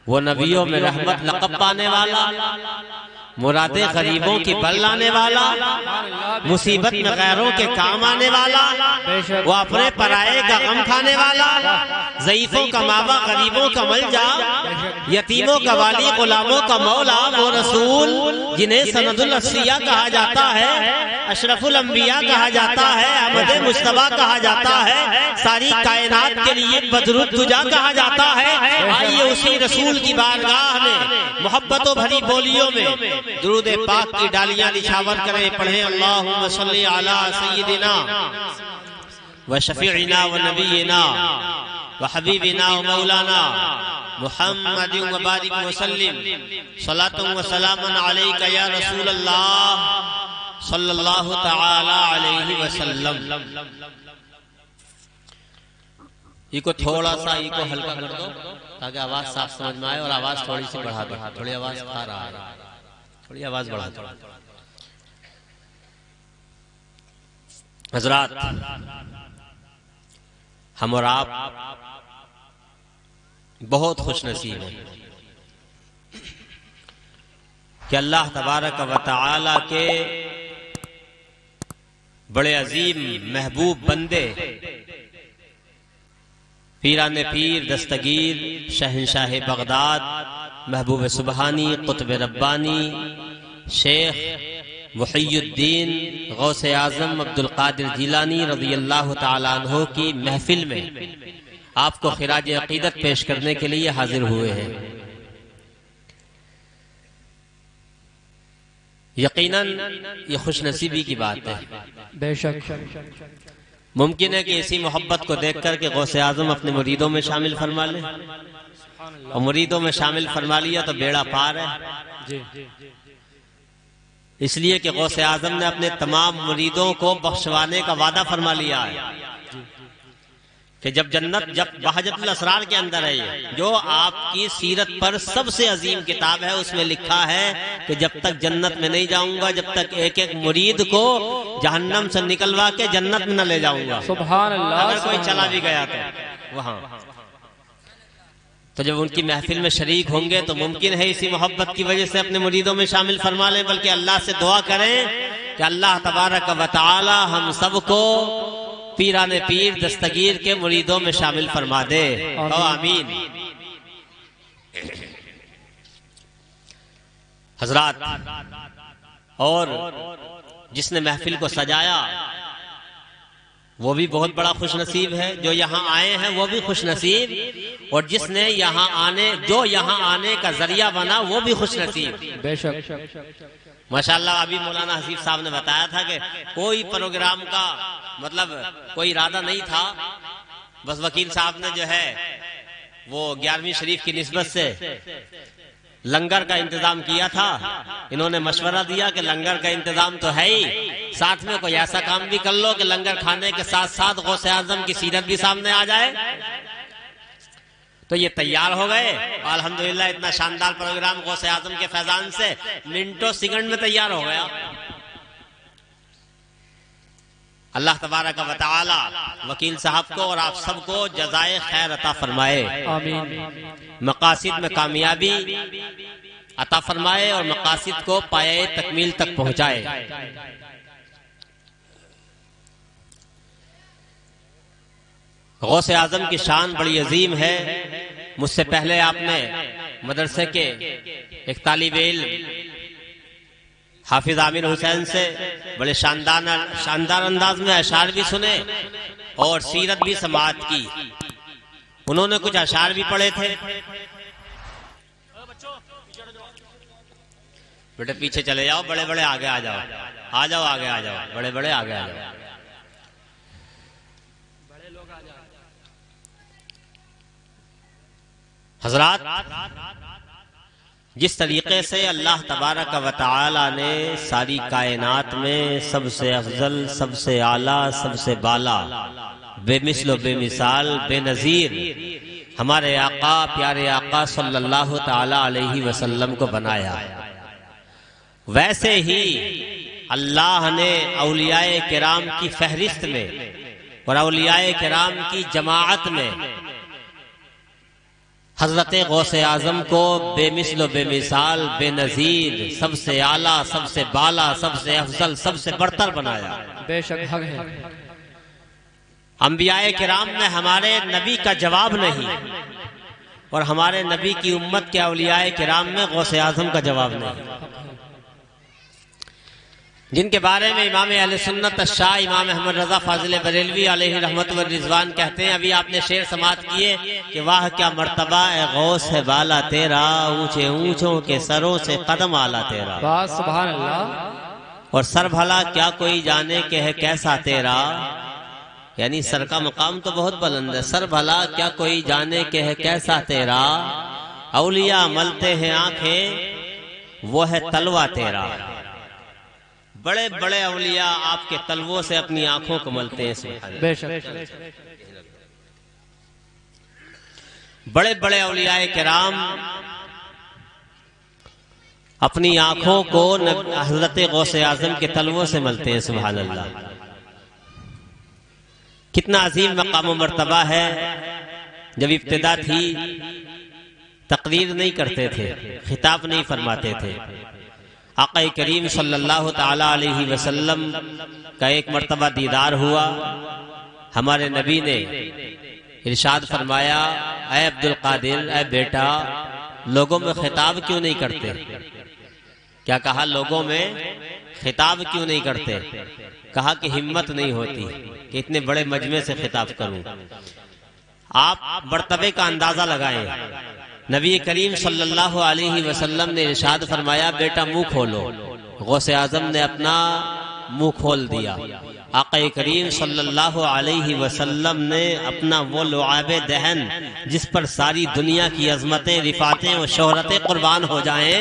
وہ نبیوں میں رحمت لقب پانے والا، مرادیں غریبوں کی بل لانے والا، مصیبت میں غیروں کے کام آنے والا، وہ اپنے پرائے کا غم کھانے والا، ضعیفوں کا ماوا، غریبوں کا ملجا، یتیموں کا والی، غلاموں کا مولا، وہ رسول جنہیں سند الاصفیاء کہا جاتا ہے، اشرف الانبیاء کہا جاتا ہے، احمد مصطفیٰ کہا جاتا ہے، ساری کائنات کے لیے بدر الدجا کہا جاتا ہے۔ آئیے اسی رسول کی بارگاہ میں محبتوں بھری بولیوں میں درود پاک کی ڈالیاں نچھاور کریں، پڑھیں اللہم صلی علی سیدنا و شفیعنا و نبینا و حبیبنا و مولانا محمد و بارک وسلم، صلاۃ و سلام علیک یا رسول اللہ صلی اللہ تعالی علیہ وسلم۔ یہ کو تھوڑا سا یہ کو ہلکا کر دو تاکہ آواز صاف سمجھ میں آئے، اور آواز تھوڑی سی بڑھا دو، تھوڑی آواز کھا رہا ہے، تھوڑی آواز بڑھا دو۔ حضرات، ہم اور آپ بہت خوش نصیب ہیں کہ اللہ تبارک و تعالی کے بڑے عظیم محبوب بندے، پیران پیر دستگیر شہنشاہ بغداد محبوب سبحانی قطب ربانی شیخ محی الدین غوث اعظم عبد القادر جیلانی رضی اللہ تعالیٰ عنہ کی محفل میں آپ کو خراج عقیدت پیش کرنے کے لیے حاضر ہوئے ہیں۔ یقیناً یہ خوش نصیبی کی بات ہے، بے شک۔ ممکن ہے کہ اسی محبت کو دیکھ کر کہ غوث اعظم اپنے مریدوں میں شامل فرما لیں، اور مریدوں میں شامل فرما لیا تو بیڑا پار ہے، اس لیے کہ غوث اعظم نے اپنے تمام مریدوں کو بخشوانے کا وعدہ فرما لیا ہے کہ جب بہجت الاسرار کے اندر ہے، یہ جو آپ کی سیرت پر سب سے عظیم کتاب ہے، اس میں لکھا ہے کہ جب تک جنت میں نہیں جاؤں گا جب تک ایک ایک مرید کو جہنم سے نکلوا کے جنت میں نہ لے جاؤں گا، سبحان اللہ۔ اگر کوئی چلا بھی گیا تو وہاں، تو جب ان کی محفل میں شریک ہوں گے تو ممکن ہے اسی محبت کی وجہ سے اپنے مریدوں میں شامل فرما لیں، بلکہ اللہ سے دعا کریں کہ اللہ تبارک و تعالی ہم سب کو پیران پیر دستگیر کے مریدوں میں شامل فرما دے، آمین۔ حضرات، اور جس نے محفل کو سجایا وہ بھی بہت بڑا خوش نصیب ہے، جو یہاں آئے ہیں وہ بھی خوش نصیب، اور جس نے یہاں آنے کا ذریعہ بنا وہ بھی خوش نصیب، بے شک۔ ماشاءاللہ۔ ابھی مولانا حسیب صاحب نے بتایا تھا کہ کوئی پروگرام کا مطلب کوئی ارادہ نہیں تھا، بس وکیل صاحب نے جو ہے وہ 11ویں شریف کی نسبت سے لنگر کا انتظام کیا تھا۔ انہوں نے مشورہ دیا کہ لنگر کا انتظام تو ہے ہی، ساتھ میں کوئی ایسا کام بھی کر لو کہ لنگر کھانے کے ساتھ ساتھ غوث اعظم کی سیرت بھی سامنے آ جائے، تو یہ تیار ہو گئے۔ الحمدللہ اتنا شاندار پروگرام غوث اعظم کے فیضان سے منٹوں سیکنڈ میں تیار ہو گیا۔ اللہ تبارک و تعالی وکیل صاحب کو اور آپ سب کو جزائے خیر عطا فرمائے، آمین۔ مقاصد میں کامیابی عطا فرمائے اور مقاصد کو پایۂ تکمیل تک پہنچائے۔ غوث اعظم کی شان بڑی عظیم ہے۔ مجھ سے پہلے آپ نے مدرسے کے ایک طالب علم حافظ عامر حسین سے بڑے شاندار انداز میں اشعار بھی سنے اور سیرت بھی سماعت کی۔ انہوں نے کچھ اشعار بھی پڑھے تھے۔ بیٹے پیچھے چلے جاؤ، بڑے بڑے آگے آ جاؤ، آ جاؤ آگے آ جاؤ، بڑے بڑے آگے آ جاؤ۔ حضرات، جس طریقے سے اللہ تبارک و تعالی نے ساری کائنات میں سب سے افضل، سب سے اعلیٰ، سب سے بالا، بے مثل و بے مثال، بے نظیر ہمارے آقا، پیارے آقا صلی اللہ تعالی علیہ وسلم کو بنایا، ویسے ہی اللہ نے اولیاء کرام کی فہرست میں اور اولیاء کرام کی جماعت میں حضرت غوث اعظم کو بے مثل و بے مثال، بے نظیر، سب سے اعلیٰ، سب سے بالا، سب سے افضل، سب سے برتر بنایا۔ بے شک حق ہے۔ انبیاء کرام میں ہمارے نبی کا جواب نہیں، اور ہمارے نبی کی امت کے اولیاء کرام میں غوث اعظم کا جواب نہیں، جن کے بارے میں امام اہل سنت الشاہ امام احمد رضا فاضل بریلوی علیہ رحمت و رضوان کہتے ہیں، ابھی آپ نے شعر سماعت کیے کہ واہ کیا مرتبہ اے غوث ہے بالا تیرا، اونچے اونچوں کے سروں سے قدم آلا تیرا، واہ سبحان اللہ۔ اور سر بھلا کیا کوئی جانے کہ ہے کیسا تیرا، یعنی سر کا مقام تو بہت بلند ہے، سر بھلا کیا کوئی جانے کہ ہے کیسا تیرا، اولیاء ملتے ہیں آنکھیں وہ ہے تلوہ تیرا، بڑے بڑے اولیاء آپ کے تلووں سے اپنی آنکھوں کو ملتے ہیں، سبحان اللہ۔ بے شک بڑے بڑے اولیاء کرام اپنی آنکھوں کو حضرت غوث اعظم کے تلووں سے ملتے ہیں، سبحان اللہ۔ کتنا عظیم مقام و مرتبہ ہے۔ جب ابتدا تھی تقریر نہیں کرتے تھے، خطاب نہیں فرماتے تھے، آقا کریم صلی اللہ تعالی علیہ وسلم کا ایک مرتبہ دیدار ہوا، ہمارے نبی نے ارشاد فرمایا، اے عبد القادر، اے بیٹا، لوگوں میں خطاب کیوں نہیں کرتے؟ کیا کہا؟ لوگوں میں خطاب کیوں نہیں کرتے؟ کہا کہ ہمت نہیں ہوتی کہ اتنے بڑے مجمع سے خطاب کروں۔ آپ مرتبے کا اندازہ لگائیں، نبی کریم صلی اللہ علیہ وسلم نے ارشاد فرمایا، بیٹا منہ کھولو۔ غوث اعظم نے اپنا منہ کھول دیا۔ آقا کریم صلی اللہ علیہ وسلم نے اپنا وہ لعاب دہن جس پر ساری دنیا کی عظمتیں، رفعتیں اور شہرتیں قربان ہو جائیں،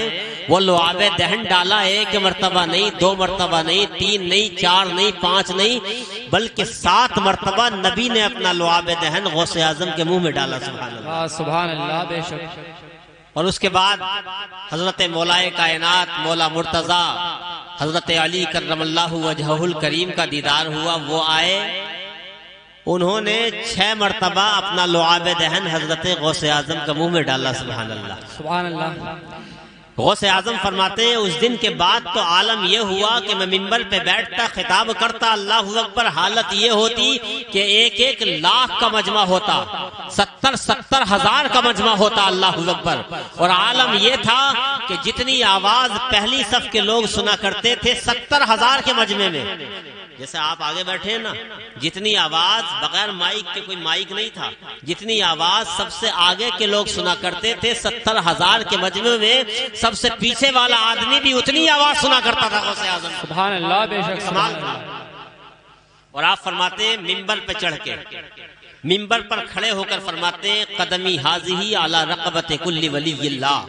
وہ لعاب دہن ڈالا، ایک مرتبہ نہیں، دو مرتبہ نہیں، تین نہیں، چار نہیں، پانچ نہیں، بلکہ 7 مرتبہ نبی نے اپنا لعاب دہن غوث اعظم کے منہ میں ڈالا، سبحان اللہ۔ سبحان اللہ، بے شک۔ اور اس کے بعد حضرت مولائے کائنات مولا مرتضیٰ حضرت علی کرم اللہ وجہہ الکریم کا دیدار ہوا، وہ آئے، انہوں نے 6 مرتبہ اپنا لعاب دہن حضرت غوث اعظم کا منہ میں ڈالا، سبحان اللہ۔ سبحان اللہ۔ غوث اعظم فرماتے ہیں، اس دن کے بعد تو عالم یہ ہوا کہ میں منبر پہ بیٹھتا، خطاب کرتا، اللہ اکبر، حالت یہ ہوتی کہ 1-1 لاکھ کا مجمع ہوتا، 70-70 ہزار کا مجمع ہوتا، اللہ اکبر۔ اور عالم یہ تھا کہ جتنی آواز پہلی صف کے لوگ سنا کرتے تھے 70 ہزار کے مجمع میں، جیسے آپ آگے بیٹھے ہیں نا، جتنی آواز بغیر مائک کے، کوئی مائک نہیں تھا، جتنی آواز سب سے آگے کے لوگ سنا کرتے تھے 70 ہزار کے مجمع میں، سب سے پیچھے والا آدمی بھی اتنی آواز سنا کرتا تھا غوث اعظم۔ سبحان اللہ، بے شک، سبحان اللہ۔ اور آپ فرماتے ہیں منبر پہ چڑھ کے، منبر پر کھڑے ہو کر فرماتے ہیں، قدمی حاضی علی رقبت کل ولی اللہ،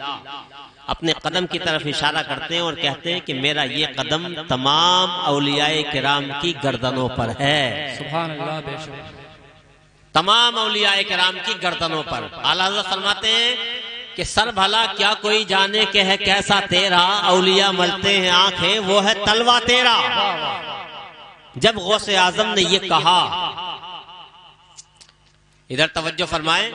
اپنے قدم کی طرف اشارہ کرتے ہیں اور کہتے ہیں کہ میرا یہ قدم تمام اولیاء کرام کی گردنوں پر ہے، سبحان اللہ، بے شک، تمام اولیاء کرام کی گردنوں پر۔ اعلیٰ حضرت فرماتے ہیں کہ سر بھلا کیا کوئی جانے کہ ہے کیسا تیرا، اولیاء ملتے ہیں آنکھیں وہ ہے تلوہ تیرا۔ جب غوث اعظم نے یہ کہا، ادھر توجہ فرمائیں،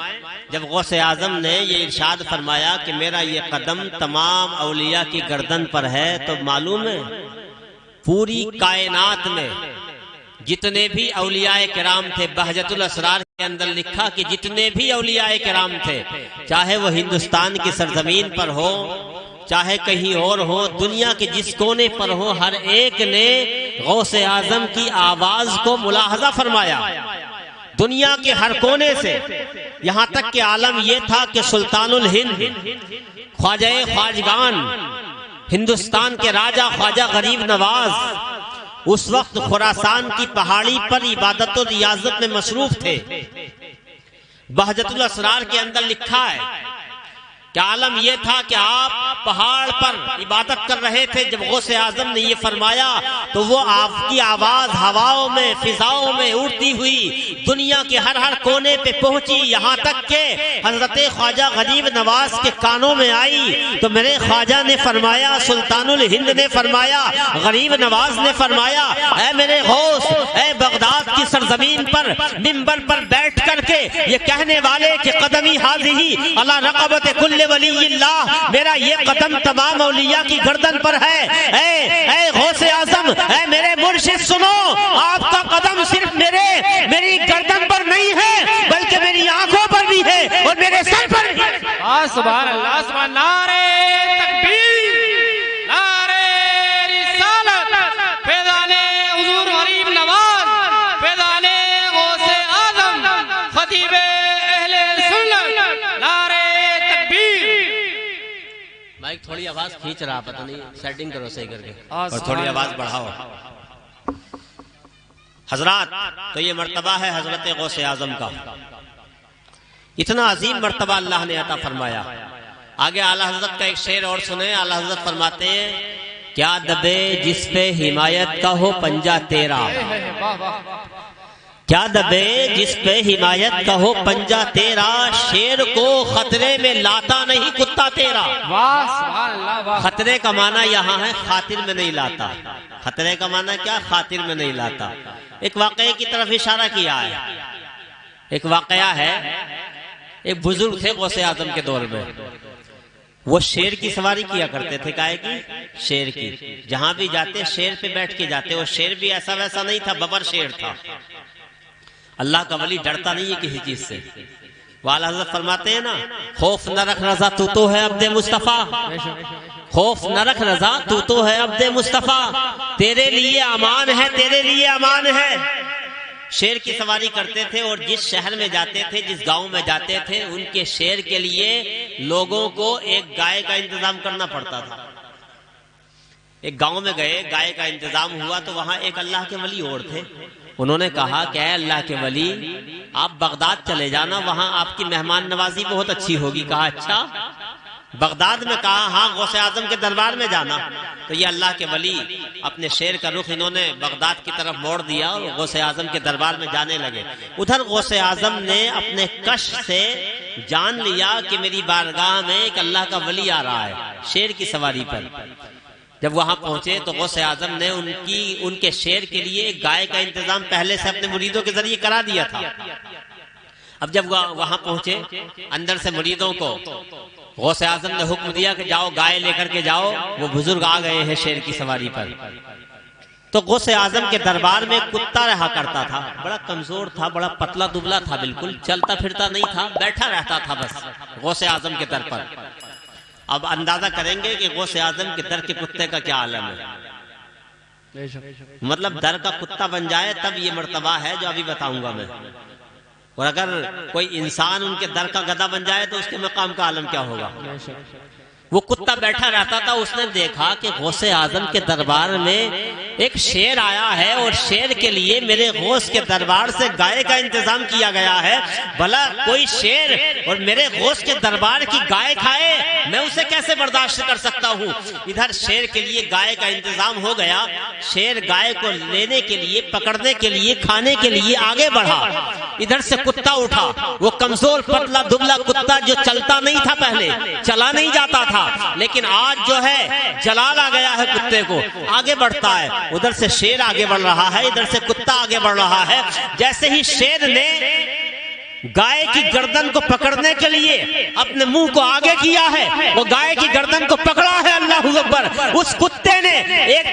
جب غوث اعظم نے یہ ارشاد فرمایا کہ میرا یہ قدم تمام اولیاء کی گردن پر ہے، تو معلوم ہے پوری کائنات میں جتنے بھی اولیاء کرام تھے، بہجت الاسرار کے اندر لکھا کہ جتنے بھی اولیاء کرام تھے، چاہے وہ ہندوستان کی سرزمین پر ہو، چاہے کہیں اور ہو، دنیا کے جس کونے پر ہو، ہر ایک نے غوث اعظم کی آواز کو ملاحظہ فرمایا، دنیا کے ہر کونے سے، یہاں تک کہ عالم یہ تھا کہ سلطان الہند، خواجہ خواجگان، ہندوستان کے راجہ خواجہ غریب نواز، اس وقت خراسان کی پہاڑی پر عبادت و ریاضت میں مصروف تھے۔ بہجت الاسرار کے اندر لکھا ہے کہ عالم یہ تھا کہ آپ پہاڑ پر عبادت کر رہے تھے، جب غوث اعظم نے یہ فرمایا تو وہ آپ کی آواز ہواؤں میں فضاؤں میں اڑتی ہوئی دنیا کے ہر ہر کونے پہ پہنچی، یہاں تک کہ حضرت خواجہ غریب نواز کے کانوں میں آئی تو میرے خواجہ نے فرمایا، سلطان الہند نے فرمایا، غریب نواز نے فرمایا، اے میرے غوث، اے بغداد کی سرزمین پر منبر پر بیٹھ کر کے یہ کہنے والے کہ قدمی حاضی علی رقبت کل ولی اللہ، میرا یہ قدم تمام اولیاء کی گردن پر ہے، اے غوث اعظم، اے میرے مرشد سنو، آپ کا قدم صرف میری گردن پر نہیں ہے بلکہ میری آنکھوں پر بھی ہے اور میرے سر پر بھی ہے۔ سبحان اللہ، سبحان نعرہ تکبیر، نعرہ رسالت، فیضان حضور غریب نواز، فیضان غوث اعظم، خطیب اہل سنت، نعرہ تکبیر۔ مائک تھوڑی آواز کھینچ رہا، پتہ نہیں سیٹنگ کرو صحیح کر کے اور تھوڑی آواز بڑھاؤ۔ حضرات، تو یہ مرتبہ ہے حضرت غوث اعظم کا، اتنا عظیم مرتبہ اللہ نے عطا فرمایا۔ آگے اعلیٰ حضرت کا ایک شعر اور سنیں، اعلیٰ حضرت فرماتے ہیں، کیا دبے جس پہ حمایت کا ہو پنجہ تیرا، کیا دبے جس پہ حمایت کا ہو پنجہ تیرا، شیر کو خطرے میں لاتا نہیں کتا تیرا۔ خطرے کا معنی یہاں ہے خاطر میں نہیں لاتا، خطرے کا معنی کیا؟ خاطر میں نہیں لاتا۔ ایک واقعے کی طرف اشارہ کیا ہے، ایک واقعہ ہے، ایک بزرگ تھے غوث اعظم کے دور میں، وہ شیر کی سواری کیا کرتے تھے، کائے کی؟ شیر کی۔ جہاں بھی جاتے شیر پہ بیٹھ کے جاتے، وہ شیر بھی ایسا ویسا نہیں تھا، ببر شیر تھا۔ اللہ کا ولی ڈرتا نہیں ہے کسی چیز سے۔ والا حضرت فرماتے ہیں نا، خوف نہ رکھ رضا تو تو ہے عبد مصطفیٰ، خوف نہ رکھ رضا تو تو ہے عبد مصطفیٰ، تیرے لیے امان ہے، تیرے لیے امان ہے۔ شیر کی سواری کرتے تھے اور جس شہر میں جاتے تھے، جس گاؤں میں جاتے تھے، ان کے شیر کے لیے لوگوں کو ایک گائے کا انتظام کرنا پڑتا تھا۔ ایک گاؤں میں گئے، گائے کا انتظام ہوا تو وہاں ایک اللہ کے ولی اور تھے، انہوں نے کہا کہ اے اللہ کے ولی، آپ بغداد چلے جانا، وہاں آپ کی مہمان نوازی بہت اچھی ہوگی۔ کہا اچھا بغداد میں؟ کہا ہاں، غوث اعظم کے دربار میں جانا۔ تو یہ اللہ کے ولی اپنے شیر کا رخ انہوں نے بغداد کی طرف موڑ دیا اور غوث اعظم کے دربار میں جانے لگے۔ ادھر غوث اعظم نے اپنے کش سے جان لیا کہ میری بارگاہ میں ایک اللہ کا ولی آ رہا ہے شیر کی سواری پر۔ جب وہاں پہنچے تو غوث اعظم نے ان کے شیر کے لیے ایک گائے کا انتظام پہلے سے اپنے مریدوں کے ذریعے کرا دیا تھا۔ اب جب وہاں پہنچے، اندر سے مریدوں کو غوث اعظم نے حکم دیا کہ جاؤ گائے لے کر کے جاؤ، وہ بزرگ آ گئے ہیں شیر کی سواری پر۔ تو غوث اعظم کے دربار میں کتا رہا کرتا تھا، بڑا کمزور تھا، بڑا پتلا دبلا تھا، بالکل چلتا پھرتا نہیں تھا، بیٹھا رہتا تھا بس غوث اعظم کے در پر۔ اب اندازہ کریں گے کہ غوث اعظم کے در کے کتے کا کیا عالم ہے، مطلب در کا کتا بن جائے تب یہ مرتبہ ہے جو ابھی بتاؤں گا میں، اور اگر کوئی انسان ان کے در کا گدھا بن جائے تو اس کے مقام کا عالم کیا ہوگا۔ وہ کتا بیٹھا رہتا تھا، اس نے دیکھا کہ غوث اعظم کے دربار میں ایک شیر آیا ہے اور شیر کے لیے میرے غوث کے دربار سے گائے کا انتظام کیا گیا ہے، بھلا کوئی شیر اور میرے غوث کے دربار کی گائے کھائے، میں اسے کیسے برداشت کر سکتا ہوں۔ ادھر شیر کے لیے گائے کا انتظام ہو گیا، شیر گائے کو لینے کے لیے، پکڑنے کے لیے، کھانے کے لیے آگے بڑھا، ادھر سے کتا اٹھا، وہ کمزور پتلا دبلا کتا جو چلتا نہیں تھا، پہلے چلا نہیں جاتا تھا، لیکن آج جو ہے جلال آ گیا ہے کتے کو، آگے بڑھتا ہے، ادھر سے شیر آگے بڑھ رہا ہے، ادھر سے کتا آگے بڑھ رہا ہے۔ جیسے ہی شیر نے گائے کی گردن کو پکڑنے کے لیے اپنے منہ کو آگے کیا ہے، وہ گائے کی گردن کو پکڑا ہے، اللہ اکبر، اس کتے نے ایک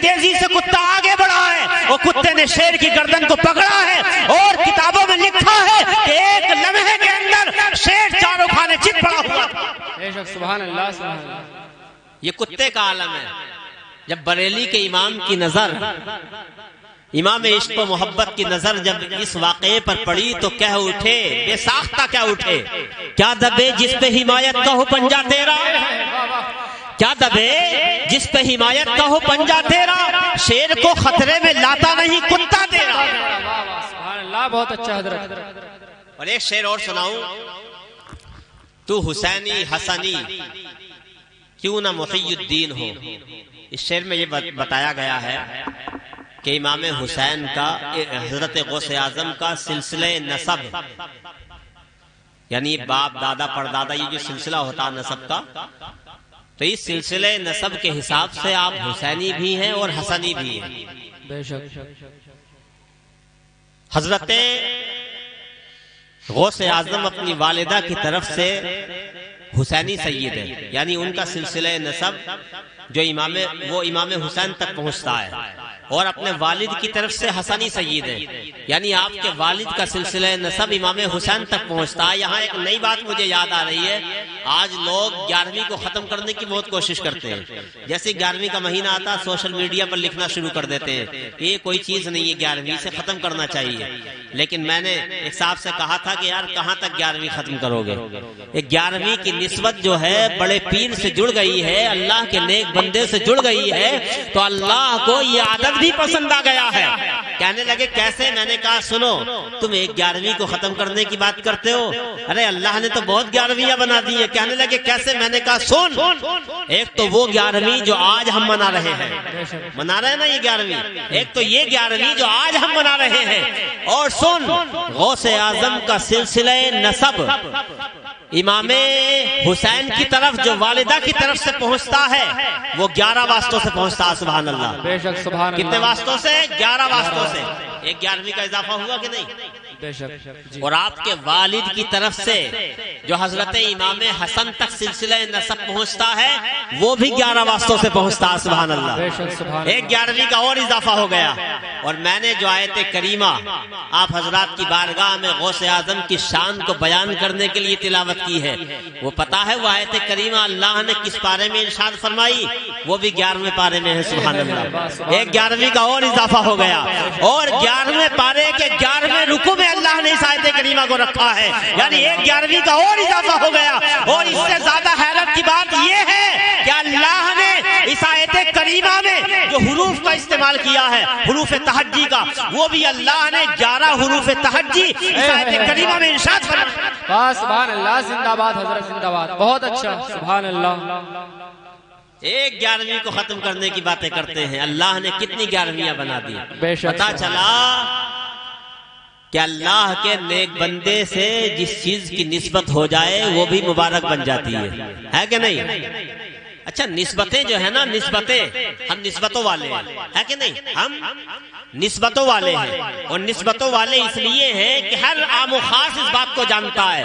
تیزی سے کتا آگے بڑھا ہے، وہ کتے نے شیر کی گردن کو پکڑا ہے، اور کتابوں میں لکھا ہے کہ ایک لمحے کے اندر شیر چاروں کھانے چت پڑا ہوا تھا۔ سبحان اللہ، سبحان اللہ۔ یہ کتے کا عالم ہے۔ جب بریلی کے امام کی نظر، امام عشق و محبت کی نظر جب اس واقعے پر پڑی تو کہہ اٹھے، بے ساختہ کہہ اٹھے، کیا دبے جس پہ حمایت کا ہو پنجہ تیرا، کیا دبے جس پہ حمایت کا ہو پنجہ تیرا، شیر کو خطرے میں لاتا نہیں کتا تیرا۔ سبحان اللہ، بہت اچھا حضرت۔ اور ایک شعر اور سناؤں، تو حسینی حسنی کیوں نہ محی الدین ہو۔ اس شعر میں یہ بتایا گیا ہے کہ امام حسین کا، حضرت غوث اعظم کا سلسلہ نسب، یعنی باپ دادا پردادا، یہ جو سلسلہ ہوتا نسب کا، تو اس سلسلے نسب کے حساب سے آپ حسینی بھی ہیں اور حسنی بھی ہیں۔ بے شک حضرت غوث اعظم اپنی والدہ کی طرف سے حسینی سید ہے، یعنی ان کا سلسلہ نسب جو وہ امام حسین تک پہنچتا ہے، اور اپنے والد کی طرف سے حسنی سید ہے، یعنی آپ کے والد کا سلسلہ نسب امام حسین تک پہنچتا ہے۔ یہاں ایک نئی بات مجھے یاد آ رہی ہے، آج لوگ 11ویں کو ختم کرنے کی بہت کوشش کرتے ہیں۔ جیسے 11ویں کا مہینہ آتا سوشل میڈیا پر لکھنا شروع کر دیتے ہیں، یہ کوئی چیز نہیں ہے، 11ویں سے ختم کرنا چاہیے۔ لیکن میں نے ایک صاحب سے کہا تھا کہ یار کہاں تک 11ویں ختم کرو گے؟ 11ویں کی نسبت جو ہے بڑے پیر سے جڑ گئی ہے، اللہ کے نیک بندے سے جڑ گئی ہے، تو اللہ کو یہ عادت بھی پسند آ گیا ہے۔ کہنے لگے کیسے؟ میں نے کہا سنو، تم 11ویں کو ختم کرنے کی بات کرتے ہو، ارے اللہ نے تو بہت 11ویں بنا دی ہے۔ کہنے لگے کیسے؟ میں نے کہا سن، ایک تو وہ 11ویں جو آج ہم منا رہے ہیں، منا رہے ہیں نا یہ 11ویں، ایک تو یہ 11ویں جو آج ہم منا رہے ہیں، اور سن غوث اعظم کا سلسلہ نسب امام حسین کی طرف جو والدہ کی طرف سے پہنچتا ہے وہ 11 واسطوں سے پہنچتا ہے۔ سبحان اللہ، بے شک سبحان اللہ۔ کتنے واسطوں سے؟ 11 واسطوں سے۔ ایک 11ویں کا اضافہ ہوا کہ نہیں؟ بے شک جی۔ اور آپ کے والد کی طرف سے جو حضرت امام حسن تک سلسلہ نسب پہنچتا ہے وہ بھی 11 واسطوں سے پہنچتا ہے۔ سبحان اللہ، بے شک سبحان اللہ۔ ایک 11ویں کا اور اضافہ ہو گیا۔ اور میں نے جو آیت کریمہ آپ حضرات کی بارگاہ میں غوث اعظم کی شان کو بیان کرنے کے لیے تلاوت کی ہے، وہ پتا ہے وہ آیت کریمہ اللہ نے کس پارے میں ارشاد فرمائی؟ وہ بھی 11ویں پارے میں ہے۔ سبحان اللہ، ایک 11ویں کا اور اضافہ ہو گیا، اور 11ویں پارے کے 11ویں رکوع میں اللہ نے اس آیت کریمہ کو رکھا ہے، یعنی ایک 11ویں کا اور اضافہ ہو گیا۔ اور اس سے زیادہ حیرت کی بات یہ ہے کہ اللہ نے اس آیت کریمہ میں جو حروف کا استعمال کیا ہے، حروف تہجی کا، وہ بھی اللہ نے 11 حروف تہجی اس آیت کریمہ میں ارشاد فرمایا۔ سبحان اللہ، زندہ باد حضرت، زندہ باد، بہت اچھا، سبحان اللہ۔ ایک 11ویں کو ختم کرنے کی باتیں کرتے ہیں، اللہ نے کتنی 11ویں بنا دی۔ بے شک پتا چلا کہ اللہ کے نیک بندے سے جس چیز کی نسبت ہو جائے وہ بھی مبارک بن جاتی ہے کہ نہیں؟ اچھا نسبتیں جو ہے نا، نسبتیں ہم نسبتوں والے ہیں، ہے کہ نہیں؟ ہم نسبتوں والے ہیں، اور نسبتوں والے اس لیے ہیں کہ ہر عام و خاص اس بات کو جانتا ہے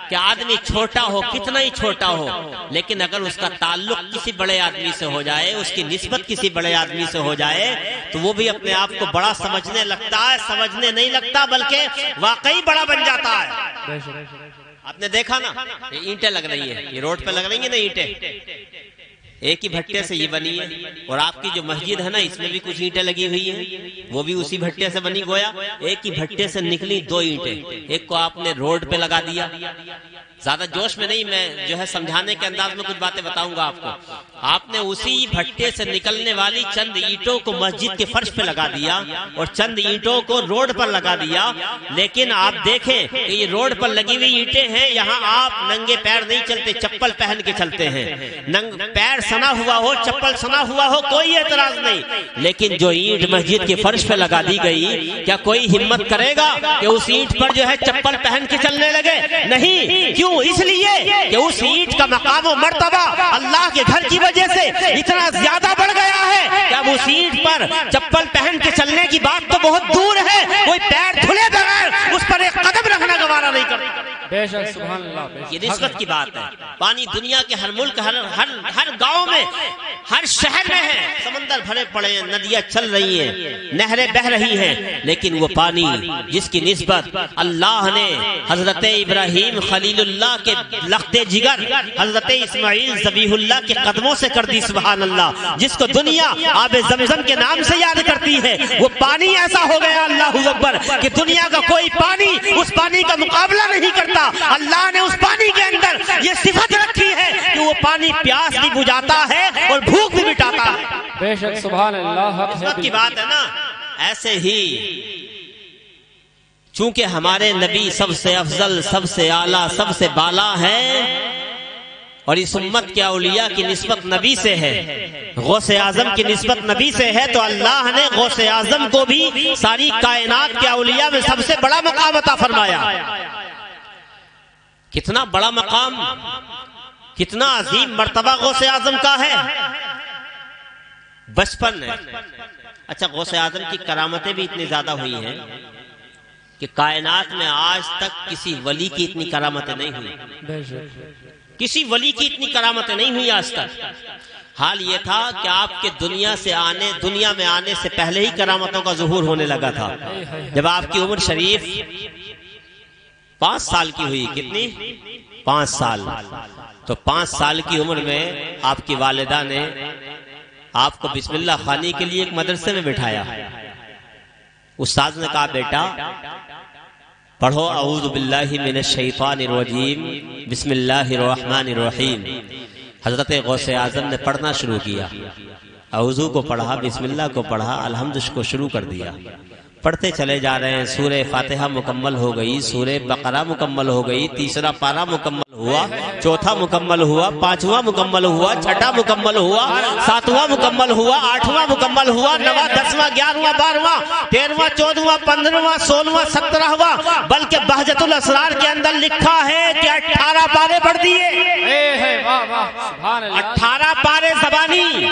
کہ آدمی چھوٹا ہو، کتنا ہی چھوٹا ہو، لیکن اگر اس کا تعلق کسی بڑے آدمی سے ہو جائے، اس کی نسبت کسی بڑے آدمی سے ہو جائے تو وہ بھی اپنے آپ کو بڑا سمجھنے لگتا ہے، سمجھنے نہیں لگتا بلکہ واقعی بڑا بن جاتا ہے۔ آپ نے دیکھا نا یہ اینٹیں لگ رہی ہیں، یہ روڈ پہ لگ رہی ہیں نا اینٹیں، ایک ہی بھٹے سے یہ بنی ہے، اور آپ کی جو مسجد ہے نا اس میں بھی کچھ اینٹیں لگی ہوئی ہیں، وہ بھی اسی بھٹے سے بنی۔ گویا ایک ہی بھٹے سے نکلی 2 اینٹیں، ایک کو آپ نے روڈ پہ لگا دیا۔ زیادہ جوش میں نہیں، میں جو ہے سمجھانے کے انداز میں کچھ باتیں بتاؤں گا آپ کو۔ آپ نے اسی بھٹے سے نکلنے والی چند اینٹوں کو مسجد کے فرش پہ لگا دیا اور چند اینٹوں کو روڈ پر لگا دیا، لیکن آپ دیکھیں کہ یہ روڈ پر لگی ہوئی اینٹیں ہیں، یہاں آپ ننگے پیر نہیں چلتے، چپل پہن کے چلتے ہیں۔ پیر سنا ہوا ہو، چپل سنا ہوا ہو، کوئی اعتراض نہیں، لیکن جو اینٹ مسجد کے فرش پہ لگا دی گئی، کیا کوئی ہمت کرے گا کہ اس اینٹ پر جو ہے چپل پہن کے چلنے لگے؟ نہیں۔ کیوں؟ اس لیے کہ اس اینٹ کا مقام و مرتبہ اللہ کے گھر کی وجہ سے اتنا زیادہ بڑھ گیا ہے کہ اب اس اینٹ پر چپل پہن کے چلنے کی بات تو بہت دور ہے، کوئی پیر دھلے بغیر اس پر ایک قدم رکھنا گوارا نہیں کرتا۔ بے شک سبحان اللہ، یہ نسبت کی بات ہے۔ پانی دنیا کے ہر ملک، ہر گاؤں میں، ہر شہر میں ہے، سمندر بھرے پڑے ہیں، ندیاں چل رہی ہیں، نہریں بہ رہی ہیں، لیکن وہ پانی جس کی نسبت اللہ نے حضرت ابراہیم خلیل اللہ کے لخت جگر، حضرت اسماعیل ذبیح اللہ کے قدموں سے کر دی۔ سبحان اللہ، جس کو دنیا آب زمزم کے نام سے یاد کرتی ہے، وہ پانی ایسا ہو گیا اللہ اکبر کہ دنیا کا کوئی پانی اس پانی کا مقابلہ نہیں کرتا۔ اللہ نے اس پانی کے اندر یہ صفت رکھی ہے کہ وہ پانی پیاس بھی بجھاتا ہے اور بھوک بھی مٹاتا ہے۔ بے شک سبحان اللہ، حق کی بات ہے نا۔ ایسے ہی چونکہ ہمارے نبی سب سے افضل، سب سے اعلیٰ، سب سے بالا ہے، اور اس امت کے اولیاء کی نسبت نبی سے ہے، غوث اعظم کی نسبت نبی سے ہے، تو اللہ نے غوث اعظم کو بھی ساری کائنات کے اولیاء میں سب سے بڑا مقام عطا فرمایا۔ کتنا بڑا مقام، کتنا عظیم مرتبہ غوث اعظم کا ہے۔ بچپن ہے، اچھا غوث اعظم کی کرامتیں بھی اتنی زیادہ ہوئی ہیں کہ کائنات میں آج تک کسی ولی کی اتنی کرامتیں نہیں ہوئی، کسی ولی کی اتنی کرامتیں نہیں ہوئی آج تک۔ حال یہ تھا کہ آپ کے دنیا میں آنے سے پہلے ہی کرامتوں کا ظہور ہونے لگا تھا۔ جب آپ کی عمر شریف 5 سال کی ہوئی، کتنی؟ 5 سال، تو 5 سال کی عمر میں آپ کی والدہ نے آپ کو بسم اللہ خوانی کے لیے ایک مدرسے میں بٹھایا۔ استاد نے کہا بیٹا پڑھو اعوذ باللہ من الشیطان الرجیم بسم اللہ الرحمن الرحیم۔ حضرت غوث اعظم نے پڑھنا شروع کیا، اعوذ کو پڑھا، بسم اللہ کو پڑھا، الحمد کو شروع کر دیا۔ پڑھتے چلے جا رہے ہیں، سورہ فاتحہ مکمل ہو گئی، سورہ بقرہ مکمل ہو گئی، تیسرا پارہ مکمل ہوا، چوتھا مکمل ہوا، 5واں مکمل ہوا، 6واں مکمل ہوا، 7واں مکمل ہوا، 8واں مکمل ہوا، 9واں 10واں 11واں 12واں 13واں 14واں 15واں 16واں 17واں، بلکہ بہجت الاسرار کے اندر لکھا ہے کہ 18 پارے پڑھ دیے، 18 پارے زبانی۔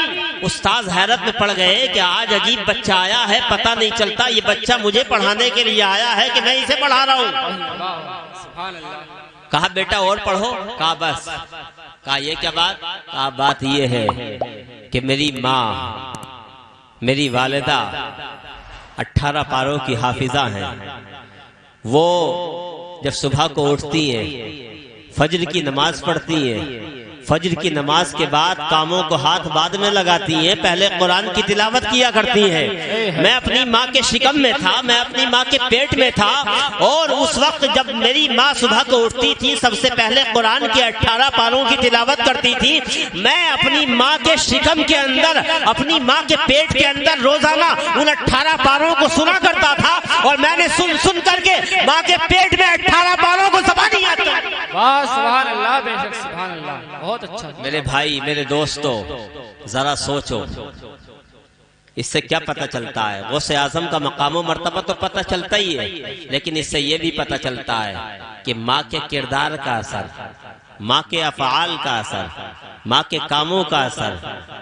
استاد حیرت میں پڑ گئے کہ آج عجیب بچہ آیا ہے، پتہ نہیں چلتا یہ بچہ مجھے پڑھانے کے لیے آیا ہے کہ میں اسے پڑھا رہا ہوں۔ کہا بیٹا اور پڑھو، کہا بس۔ کہا یہ کیا بات؟ کہا بات یہ ہے کہ میری ماں، میری والدہ 18 پاروں کی حافظہ ہیں۔ وہ جب صبح کو اٹھتی ہیں، فجر کی نماز پڑھتی ہیں، فجر کی نماز کے بعد کاموں کو ہاتھ بعد میں لگاتی ہیں، پہلے قرآن کی تلاوت کیا کرتی ہیں۔ میں اپنی ماں کے شکم میں تھا، میں اپنی ماں کے پیٹ میں تھا، اور اس وقت جب میری ماں صبح کو اٹھتی تھی سب سے پہلے قرآن کے 18 پاروں کی تلاوت کرتی تھی۔ میں اپنی ماں کے شکم کے اندر، اپنی ماں کے پیٹ کے اندر روزانہ ان 18 پاروں کو سنا کرتا تھا، اور میں نے سن سن کر کے ماں کے پیٹ میں 18 پاروں کو زبانی آتی۔ سبحان اللہ، بے شک سبحان اللہ، بہت اچھا۔ میرے بھائی، میرے دوستو، ذرا سوچو اس سے کیا پتہ چلتا ہے؟ غوث اعظم کا مقام و مرتبہ تو پتہ چلتا ہی ہے، لیکن اس سے یہ بھی پتہ چلتا ہے کہ ماں کے کردار کا اثر، ماں کے افعال کا اثر، ماں کے کاموں کا اثر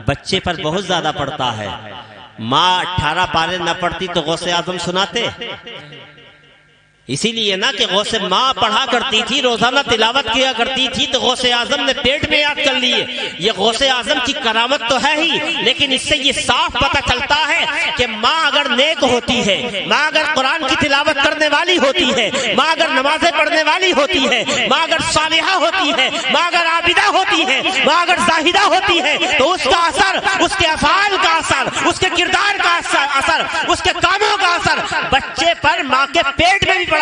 بچے پر بہت زیادہ پڑتا ہے۔ ماں 18 پارے نہ پڑھتی تو غوث اعظم سناتے؟ اسی لیے نا کہ غوث ماں پڑھا کرتی تھی، روزانہ تلاوت کیا کرتی تھی، تو غوث اعظم نے پیٹ میں یاد کر لیے۔ یہ غوث اعظم کی کرامت تو ہے ہی، لیکن اس سے یہ صاف پتہ چلتا ہے کہ ماں اگر نیک ہوتی ہے، ماں اگر قرآن کی تلاوت کرنے والی ہوتی ہے، ماں اگر نمازیں پڑھنے والی ہوتی ہے، ماں اگر صالحہ ہوتی ہے، ماں اگر عابدہ ہوتی ہے، ماں اگر زاہدہ ہوتی ہے، تو اس کا اثر، اس کے افعال کا اثر، اس کے کردار کا اثر، اس کے کاموں کا اثر بچے پر ماں کے پیٹ میں بھی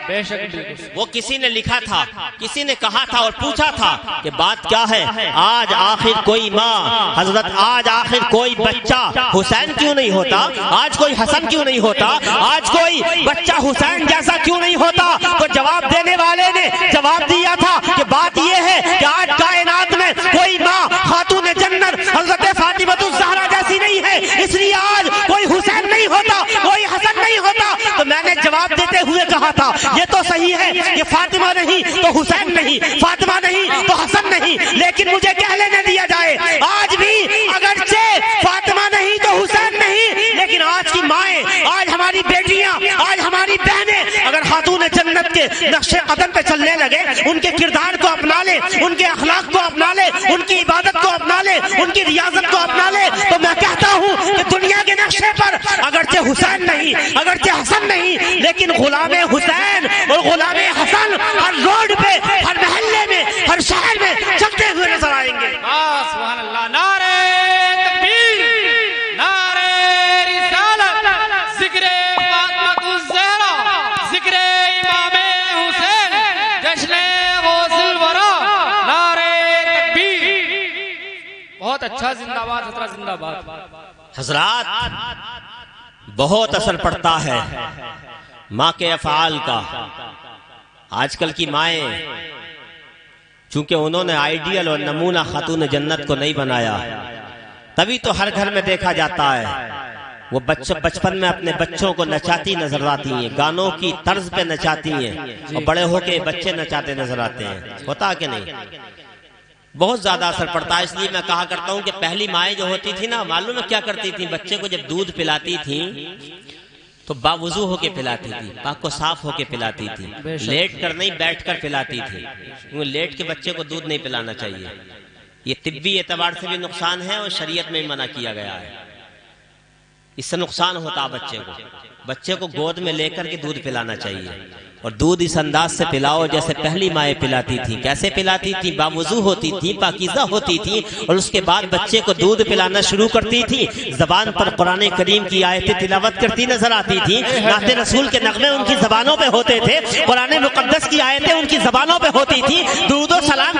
بے شک بالکل۔ وہ کسی نے لکھا تھا، کسی نے کہا تھا اور پوچھا تھا کہ بات کیا ہے؟ آج آخر کوئی ماں، حضرت آج آخر کوئی بچہ حسین کیوں نہیں ہوتا؟ آج کوئی حسن کیوں نہیں ہوتا؟ آج کوئی بچہ حسین جیسا کیوں نہیں ہوتا؟ تو جواب دینے والے نے جواب دیا تھا کہ بات یہ ہے کہ آج کائنات میں کوئی ماں خاتون جنت حضرت فاطمہ الزہرا جیسی نہیں ہے، اس لیے آج کوئی حسین نہیں ہوتا، کوئی حسن نہیں ہوتا۔ تو میں نے جواب دیتے ہوئے کہا تھا یہ تو صحیح ہے، یہ فاطمہ نہیں تو حسین نہیں، فاطمہ نہیں تو حسن نہیں، لیکن مجھے کہہ لینے دیا جائے آج بھی اگرچہ فاطمہ نہیں تو حسین نہیں، لیکن آج کی مائیں، آج ہماری بیٹیاں، آج ہماری بہنیں اگر خاتون جنت کے نقش قدم پہ چلنے لگے، ان کے کردار کو اپنا لے، ان کے اخلاق کو اپنا لے، ان کی عبادت کو اپنا لے، ان کی ریاضت کو اپنا لے، تو میں کہتا ہوں کہ دنیا کے نقشے پر اگرچہ حسین نہیں، اگرچہ حسن نہیں، لیکن غلام حسین اور غلام حسن ہر روڈ پہ، ہر محلے میں، ہر شہر میں چلتے ہوئے نظر آئیں گے۔ سبحان اللہ، نعرہ تکبیر، نعرہ رسالت، ذکر فاطمہ الزہرا، ذکر امام حسین، جشن غوث الورا، نعرہ تکبیر۔ بہت اچھا، زندہ باد حضرت، زندہ باد۔ حضرات بہت اثر پڑتا ہے ماں کے افعال کا۔ آج کل کی مائیں چونکہ انہوں نے آئیڈیل اور نمونہ خاتون جنت کو نہیں بنایا، تبھی تو ہر گھر میں دیکھا جاتا ہے وہ بچپن میں اپنے بچوں کو نچاتی نظر آتی ہیں، گانوں کی طرز پہ نچاتی ہیں، اور بڑے ہو کے بچے نچاتے نظر آتے ہیں۔ ہوتا کہ نہیں؟ بہت زیادہ اثر پڑتا ہے۔ اس لیے میں کہا کرتا ہوں کہ پہلی مائیں جو ہوتی تھی نا، معلوم ہے کیا کرتی تھی؟ بچے کو جب دودھ پلاتی تھی تو باوضو ہو کے پلاتی تھی، پاک و صاف ہو کے پلاتی تھی، لیٹ کر نہیں بیٹھ کر پلاتی تھی، کیونکہ لیٹ کے بچے کو دودھ نہیں پلانا چاہیے، یہ طبی اعتبار سے بھی نقصان ہے اور شریعت میں منع کیا گیا ہے، اس سے نقصان ہوتا بچے کو گود میں لے کر کے دودھ پلانا چاہیے، اور دودھ اس انداز سے پلاؤ جیسے پہلی مائیں پلاتی تھی۔ کیسے پلاتی تھی؟ باوضو ہوتی تھی، پاکیزہ ہوتی تھی، اور اس کے بعد بچے کو دودھ پلانا شروع کرتی تھی، زبان پر قرآن کریم کی آیتیں تلاوت کرتی نظر آتی تھی، نعت رسول کے نغمے ان کی زبانوں پہ ہوتے تھے، قرآن مقدس کی آیتیں ان کی زبانوں پہ ہوتی تھی، درود و سلام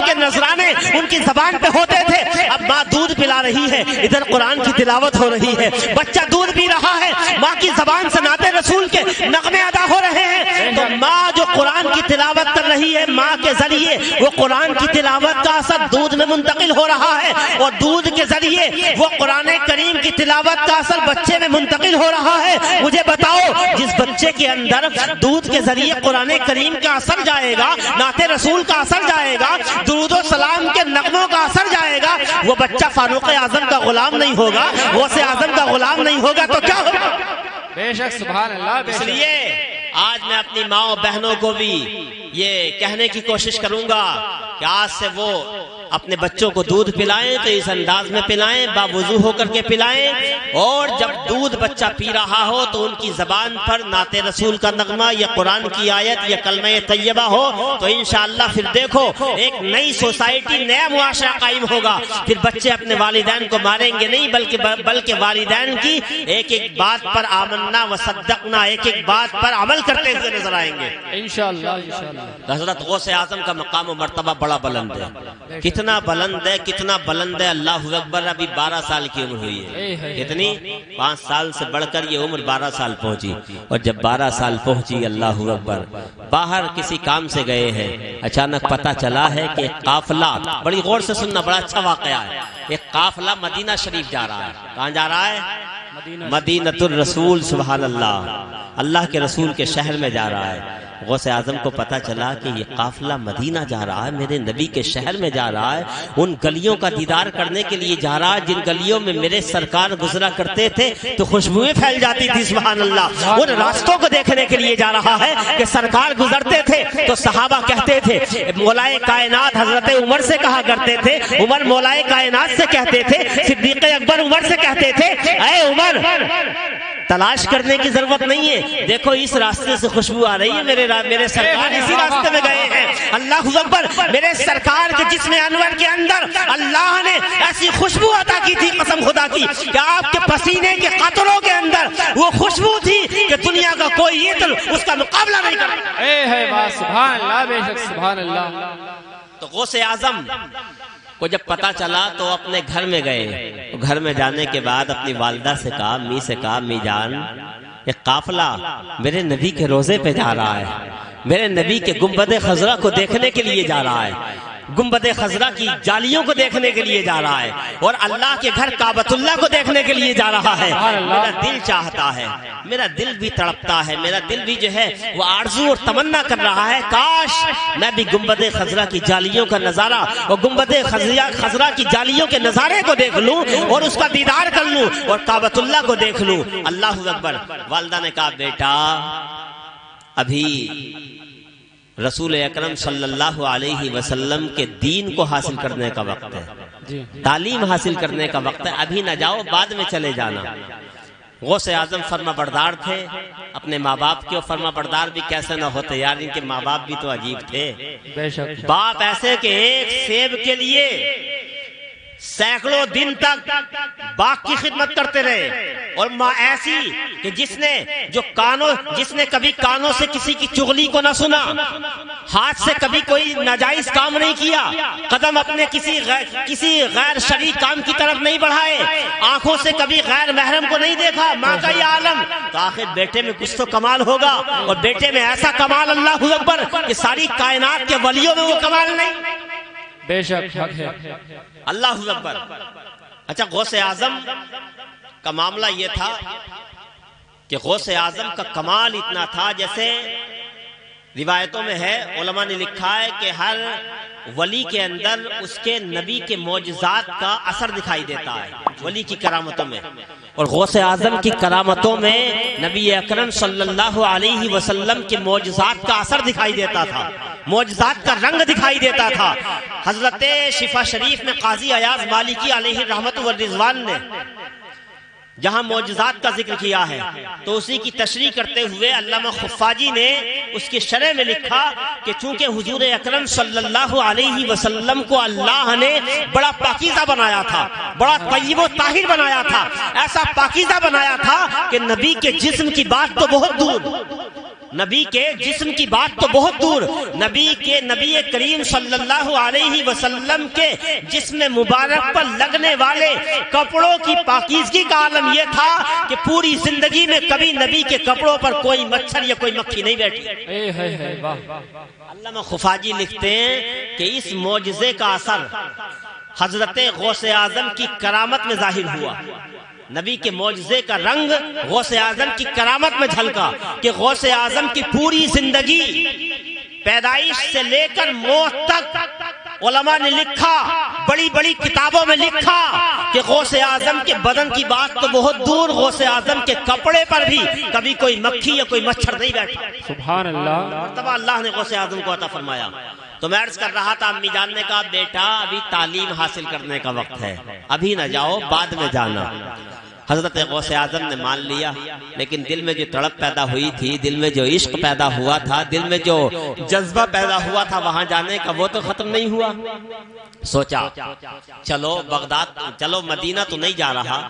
کے نذرانے ان کی زبان پہ ہوتے تھے۔ اب ماں دودھ پلا رہی ہے، ادھر قرآن کی تلاوت ہو رہی ہے، بچہ دودھ پی رہا ہے، ماں کی زبان سے نعت رسول کے نغمے ادا ہو رہے ہیں، تو ماں جو قرآن کی تلاوت کر رہی ہے، ماں کے ذریعے وہ قرآن کی تلاوت کا اثر دودھ میں منتقل ہو رہا ہے، اور دودھ کے ذریعے وہ قرآن کریم کی تلاوت کا اثر بچے میں منتقل ہو رہا ہے۔ مجھے بتاؤ، جس بچے کے اندر دودھ کے ذریعے قرآن کریم کا اثر جائے گا، نعت رسول کا اثر جائے گا، درود و سلام کے نغموں کا اثر جائے گا، وہ بچہ فاروق اعظم کا غلام نہیں ہوگا، غوث اعظم کا غلام نہیں ہوگا، تو کیا ہوگا؟ بے شک، سبحان اللہ۔ اس لیے آج میں اپنی ماں بہنوں کو بھی یہ کہنے کی کوشش کروں گا کہ آج سے وہ اپنے بچوں کو دودھ پلائیں تو اس انداز میں پلائیں، باوضو ہو کر کے پلائیں، اور جب دودھ بچہ پی رہا ہو تو ان کی زبان پر نعت رسول کا نغمہ یا قرآن کی آیت یا کلمہ طیبہ ہو، تو انشاءاللہ پھر دیکھو ایک نئی سوسائٹی، نیا معاشرہ قائم ہوگا۔ پھر بچے اپنے والدین کو ماریں گے نہیں، بلکہ والدین کی ایک ایک بات پر آمنا و صدقنا، ایک ایک بات پر عمل کرتے ہوئے نظر آئیں گے انشاءاللہ۔ حضرت غوث اعظم کا مقام و مرتبہ بڑا بلند ہے، کتنا بلند ہے، اللہ اکبر۔ ابھی 12 سال کی عمر ہوئی ہے، کتنی؟ 5 سال سے بڑھ کر یہ عمر 12 سال پہنچی، اور جب 12 سال پہنچی، اللہ اکبر، باہر کسی کام سے گئے ہیں، اچانک پتہ چلا ہے کہ ایک قافلہ، بڑی غور سے سننا، بڑا اچھا واقعہ ہے، ایک قافلہ مدینہ شریف جا رہا ہے۔ کہاں جا رہا ہے؟ مدینۃ الرسول، سبحان اللہ، اللہ کے رسول کے شہر میں جا رہا ہے۔ غوث اعظم کو پتا چلا کہ یہ قافلہ مدینہ جا رہا ہے، میرے نبی کے شہر میں جا رہا ہے، ان گلیوں کا دیدار کرنے کے لیے جا رہا ہے جن گلیوں میں میرے سرکار گزرا کرتے تھے تو خوشبوئیں پھیل جاتی تھی، سبحان اللہ۔ ان راستوں کو دیکھنے کے لیے جا رہا ہے کہ سرکار گزرتے تھے تو صحابہ کہتے تھے، مولائے کائنات حضرت عمر سے کہا کرتے تھے، عمر مولائے کائنات سے کہتے تھے، صدیق اکبر عمر سے کہتے تھے، اے عمر تلاش کرنے کی ضرورت نہیں ہے، دیکھو اس راستے سے خوشبو آ رہی ہے، میرے سرکار اسی راستے میں گئے ہیں۔ اللہ اکبر، میرے سرکار کے جسم انور کے اندر اللہ نے ایسی خوشبو عطا کی تھی، قسم خدا کی، کہ آپ کے پسینے کے قطروں کے اندر وہ خوشبو تھی کہ دنیا کا کوئی عطر اس کا مقابلہ نہیں کر سکتا۔ ہے بات، سبحان اللہ، بے شک، سبحان اللہ۔ تو غوث اعظم کو جب پتا چلا تو اپنے گھر میں گئے، گھر میں جانے کے بعد اپنی والدہ سے کہا، امی سے کہا، امی جان، ایک قافلہ میرے نبی کے روزے پہ جا رہا ہے، میرے نبی کے گنبد خضرا کو دیکھنے کے لیے جا رہا ہے، گنبد خضرا کی جالیوں کو دیکھنے کے لیے جا رہا ہے، اور اللہ کے گھر کعبۃ اللہ کو دیکھنے کے لیے جا رہا ہے۔ میرا دل چاہتا ہے، میرا دل بھی تڑپتا ہے، میرا دل بھی جو ہے وہ آرزو اور تمنا کر رہا ہے، کاش میں بھی گنبد خضرا کی جالیوں کا نظارہ اور گنبد خضرا کی جالیوں کے نظارے کو دیکھ لوں اور اس کا دیدار کر لوں اور کعبۃ اللہ کو دیکھ لوں۔ اللہ اکبر۔ والدہ نے کہا، بیٹا ابھی رسول اکرم صلی اللہ علیہ وسلم کے دین کو حاصل کرنے کا وقت ہے، تعلیم حاصل کرنے کا وقت ہے، ابھی نہ جاؤ، بعد میں چلے جانا۔ غوث اعظم فرما بردار تھے اپنے ماں باپ کے، اور فرما بردار بھی کیسے نہ ہوتے یار، ان کے ماں باپ بھی تو عجیب تھے۔ باپ ایسے کہ ایک سیب کے لیے سینکڑوں دن تک باغ کی خدمت کرتے رہے، اور ماں ایسی کہ جس نے کبھی کانوں سے کسی کی چغلی کو نہ سنا، ہاتھ سے کبھی کوئی ناجائز کام نہیں کیا، قدم اپنے کسی غیر شرعی کام کی طرف نہیں بڑھائے، آنکھوں سے کبھی غیر محرم کو نہیں دیکھا، ماں کا یہ عالم، تو آخر بیٹے میں کچھ تو کمال ہوگا، اور بیٹے میں ایسا کمال اللہ اکبر کہ ساری کائنات کے ولیوں میں وہ کمال نہیں، بے شک حق ہے اللہ اکبر۔ اچھا، غوث اعظم کا معاملہ یہ تھا کہ غوث اعظم کا کمال اتنا تھا، جیسے روایتوں میں ہے، علماء نے لکھا ہے کہ ہر ولی کے اندر اس کے نبی کے معجزات کا اثر دکھائی دیتا ہے، ولی کی کرامتوں میں، اور غوث اعظم کی کرامتوں میں نبی اکرم صلی اللہ علیہ وسلم کے معجزات کا اثر دکھائی دیتا تھا، معجزات کا رنگ دکھائی دیتا تھا۔ حضرت شفا شریف میں قاضی ایاز مالکی علیہ رحمت و رضوان نے جہاں معجزات کا ذکر کیا ہے، تو اسی کی تشریح کرتے ہوئے علامہ خفاجی نے اس کی شرح میں لکھا کہ چونکہ حضور اکرم صلی اللہ علیہ وسلم کو اللہ نے بڑا پاکیزہ بنایا تھا، بڑا طیب و طاہر بنایا تھا، ایسا پاکیزہ بنایا تھا کہ نبی کے جسم کی بات تو بہت دور، نبی کے جسم کی بات تو بہت دور، نبی کریم صلی اللہ علیہ وسلم کے جسم مبارک پر لگنے والے کپڑوں کی پاکیزگی کا عالم یہ تھا کہ پوری زندگی میں کبھی نبی کے کپڑوں پر کوئی مچھر یا کوئی مکھی نہیں بیٹھی۔ علامہ خفاجی لکھتے ہیں کہ اس معجزے کا اثر حضرت غوث اعظم کی کرامت میں ظاہر ہوا، نبی کے معجزے کا رنگ غوث اعظم کی کرامت میں جھلکا کہ غوث اعظم کی پوری زندگی پیدائش سے لے کر موت تک علماء نے لکھا، بڑی بڑی کتابوں میں لکھا کہ غوث اعظم کے بدن کی بات تو بہت دور، غوث اعظم کے کپڑے پر بھی کبھی کوئی مکھی یا کوئی مچھر نہیں بیٹھا۔ سبحان اللہ، مرتبہ اللہ نے غوث اعظم کو عطا فرمایا۔ تو میں عرض کر رہا تھا، امی جان نے کہا بیٹا ابھی تعلیم حاصل کرنے کا وقت ہے، ابھی نہ جاؤ، بعد میں جانا۔ حضرت غوث اعظم نے مان لیا، لیکن دل میں جو تڑپ پیدا ہوئی تھی، دل میں جو عشق پیدا ہوا تھا، دل میں جو جذبہ پیدا ہوا تھا وہاں جانے کا، وہ تو ختم نہیں ہوا۔ سوچا چلو بغداد، چلو مدینہ تو نہیں جا رہا،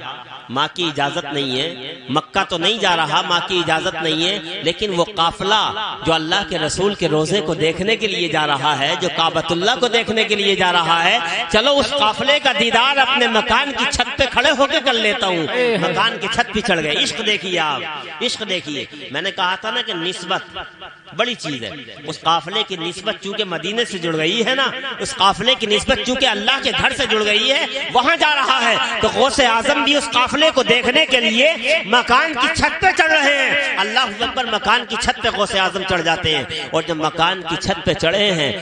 ماں کی اجازت نہیں ہے، مکہ تو نہیں جا رہا، ماں کی اجازت نہیں ہے، لیکن وہ قافلہ جو اللہ کے رسول کے روزے کو دیکھنے کے لیے جا رہا ہے، جو کعبۃ اللہ کو دیکھنے کے لیے جا رہا ہے، چلو اس قافلے کا دیدار اپنے مکان کی چھت پہ کھڑے ہو کے کر لیتا ہوں۔ مکان کی چھت پہ چڑھ گئے۔ عشق دیکھیے آپ، عشق دیکھیے۔ میں نے کہا تھا نا کہ نسبت بڑی چیز ہے، اس قافلے کی نسبت چونکہ مدینے سے جڑ گئی ہے نا، اس قافلے کی نسبت چونکہ اللہ کے گھر سے جڑ گئی ہے، وہاں جا رہا ہے، تو غوث اعظم بھی اس قافلے کو دیکھنے کے لیے مکان کی چھت پہ چڑھ رہے ہیں۔ اللہ اکبر، مکان کی چھت پہ غوث اعظم چڑھ جاتے ہیں، اور جب مکان کی چھت پہ چڑھے ہیں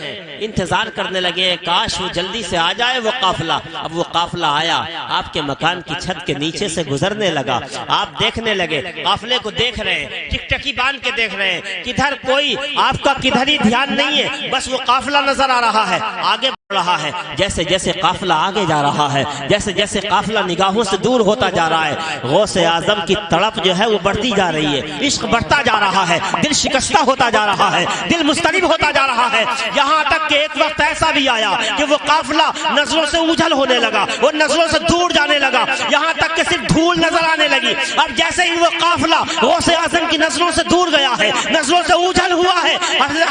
انتظار کرنے لگے ہیں کاش وہ جلدی سے آ جائے وہ قافلہ۔ اب وہ قافلہ آیا، آپ کے مکان کی چھت کے نیچے سے گزرنے لگا، آپ دیکھنے لگے، قافلے کو دیکھ رہے ہیں، ٹکٹکی باندھ کے دیکھ رہے ہیں، کدھر کوئی آپ کا کدھر ہی دھیان نہیں ہے، بس وہ قافلہ نظر آ رہا ہے، آگے بڑھ رہا ہے۔ جیسے جیسے قافلہ آگے جا رہا ہے، جیسے جیسے قافلہ نگاہوں سے دور ہوتا جا رہا ہے، غوث اعظم کی تڑپ جو ہے وہ بڑھتی جا رہی ہے، عشق بڑھتا جا رہا ہے، دل شکستہ ہوتا جا رہا ہے، دل مضطرب ہوتا جا رہا ہے، یہاں تک کہ ایک وقت ایسا بھی آیا کہ وہ قافلہ نظروں سے اوجھل ہونے لگا، وہ نظروں سے دور جانے لگا، یہاں تک کہ صرف دھول نظر آنے لگی۔ اب جیسے ہی وہ قافلہ غوث اعظم کی نظروں سے دور گیا ہے، نظروں سے اوجھل ہوا ہے،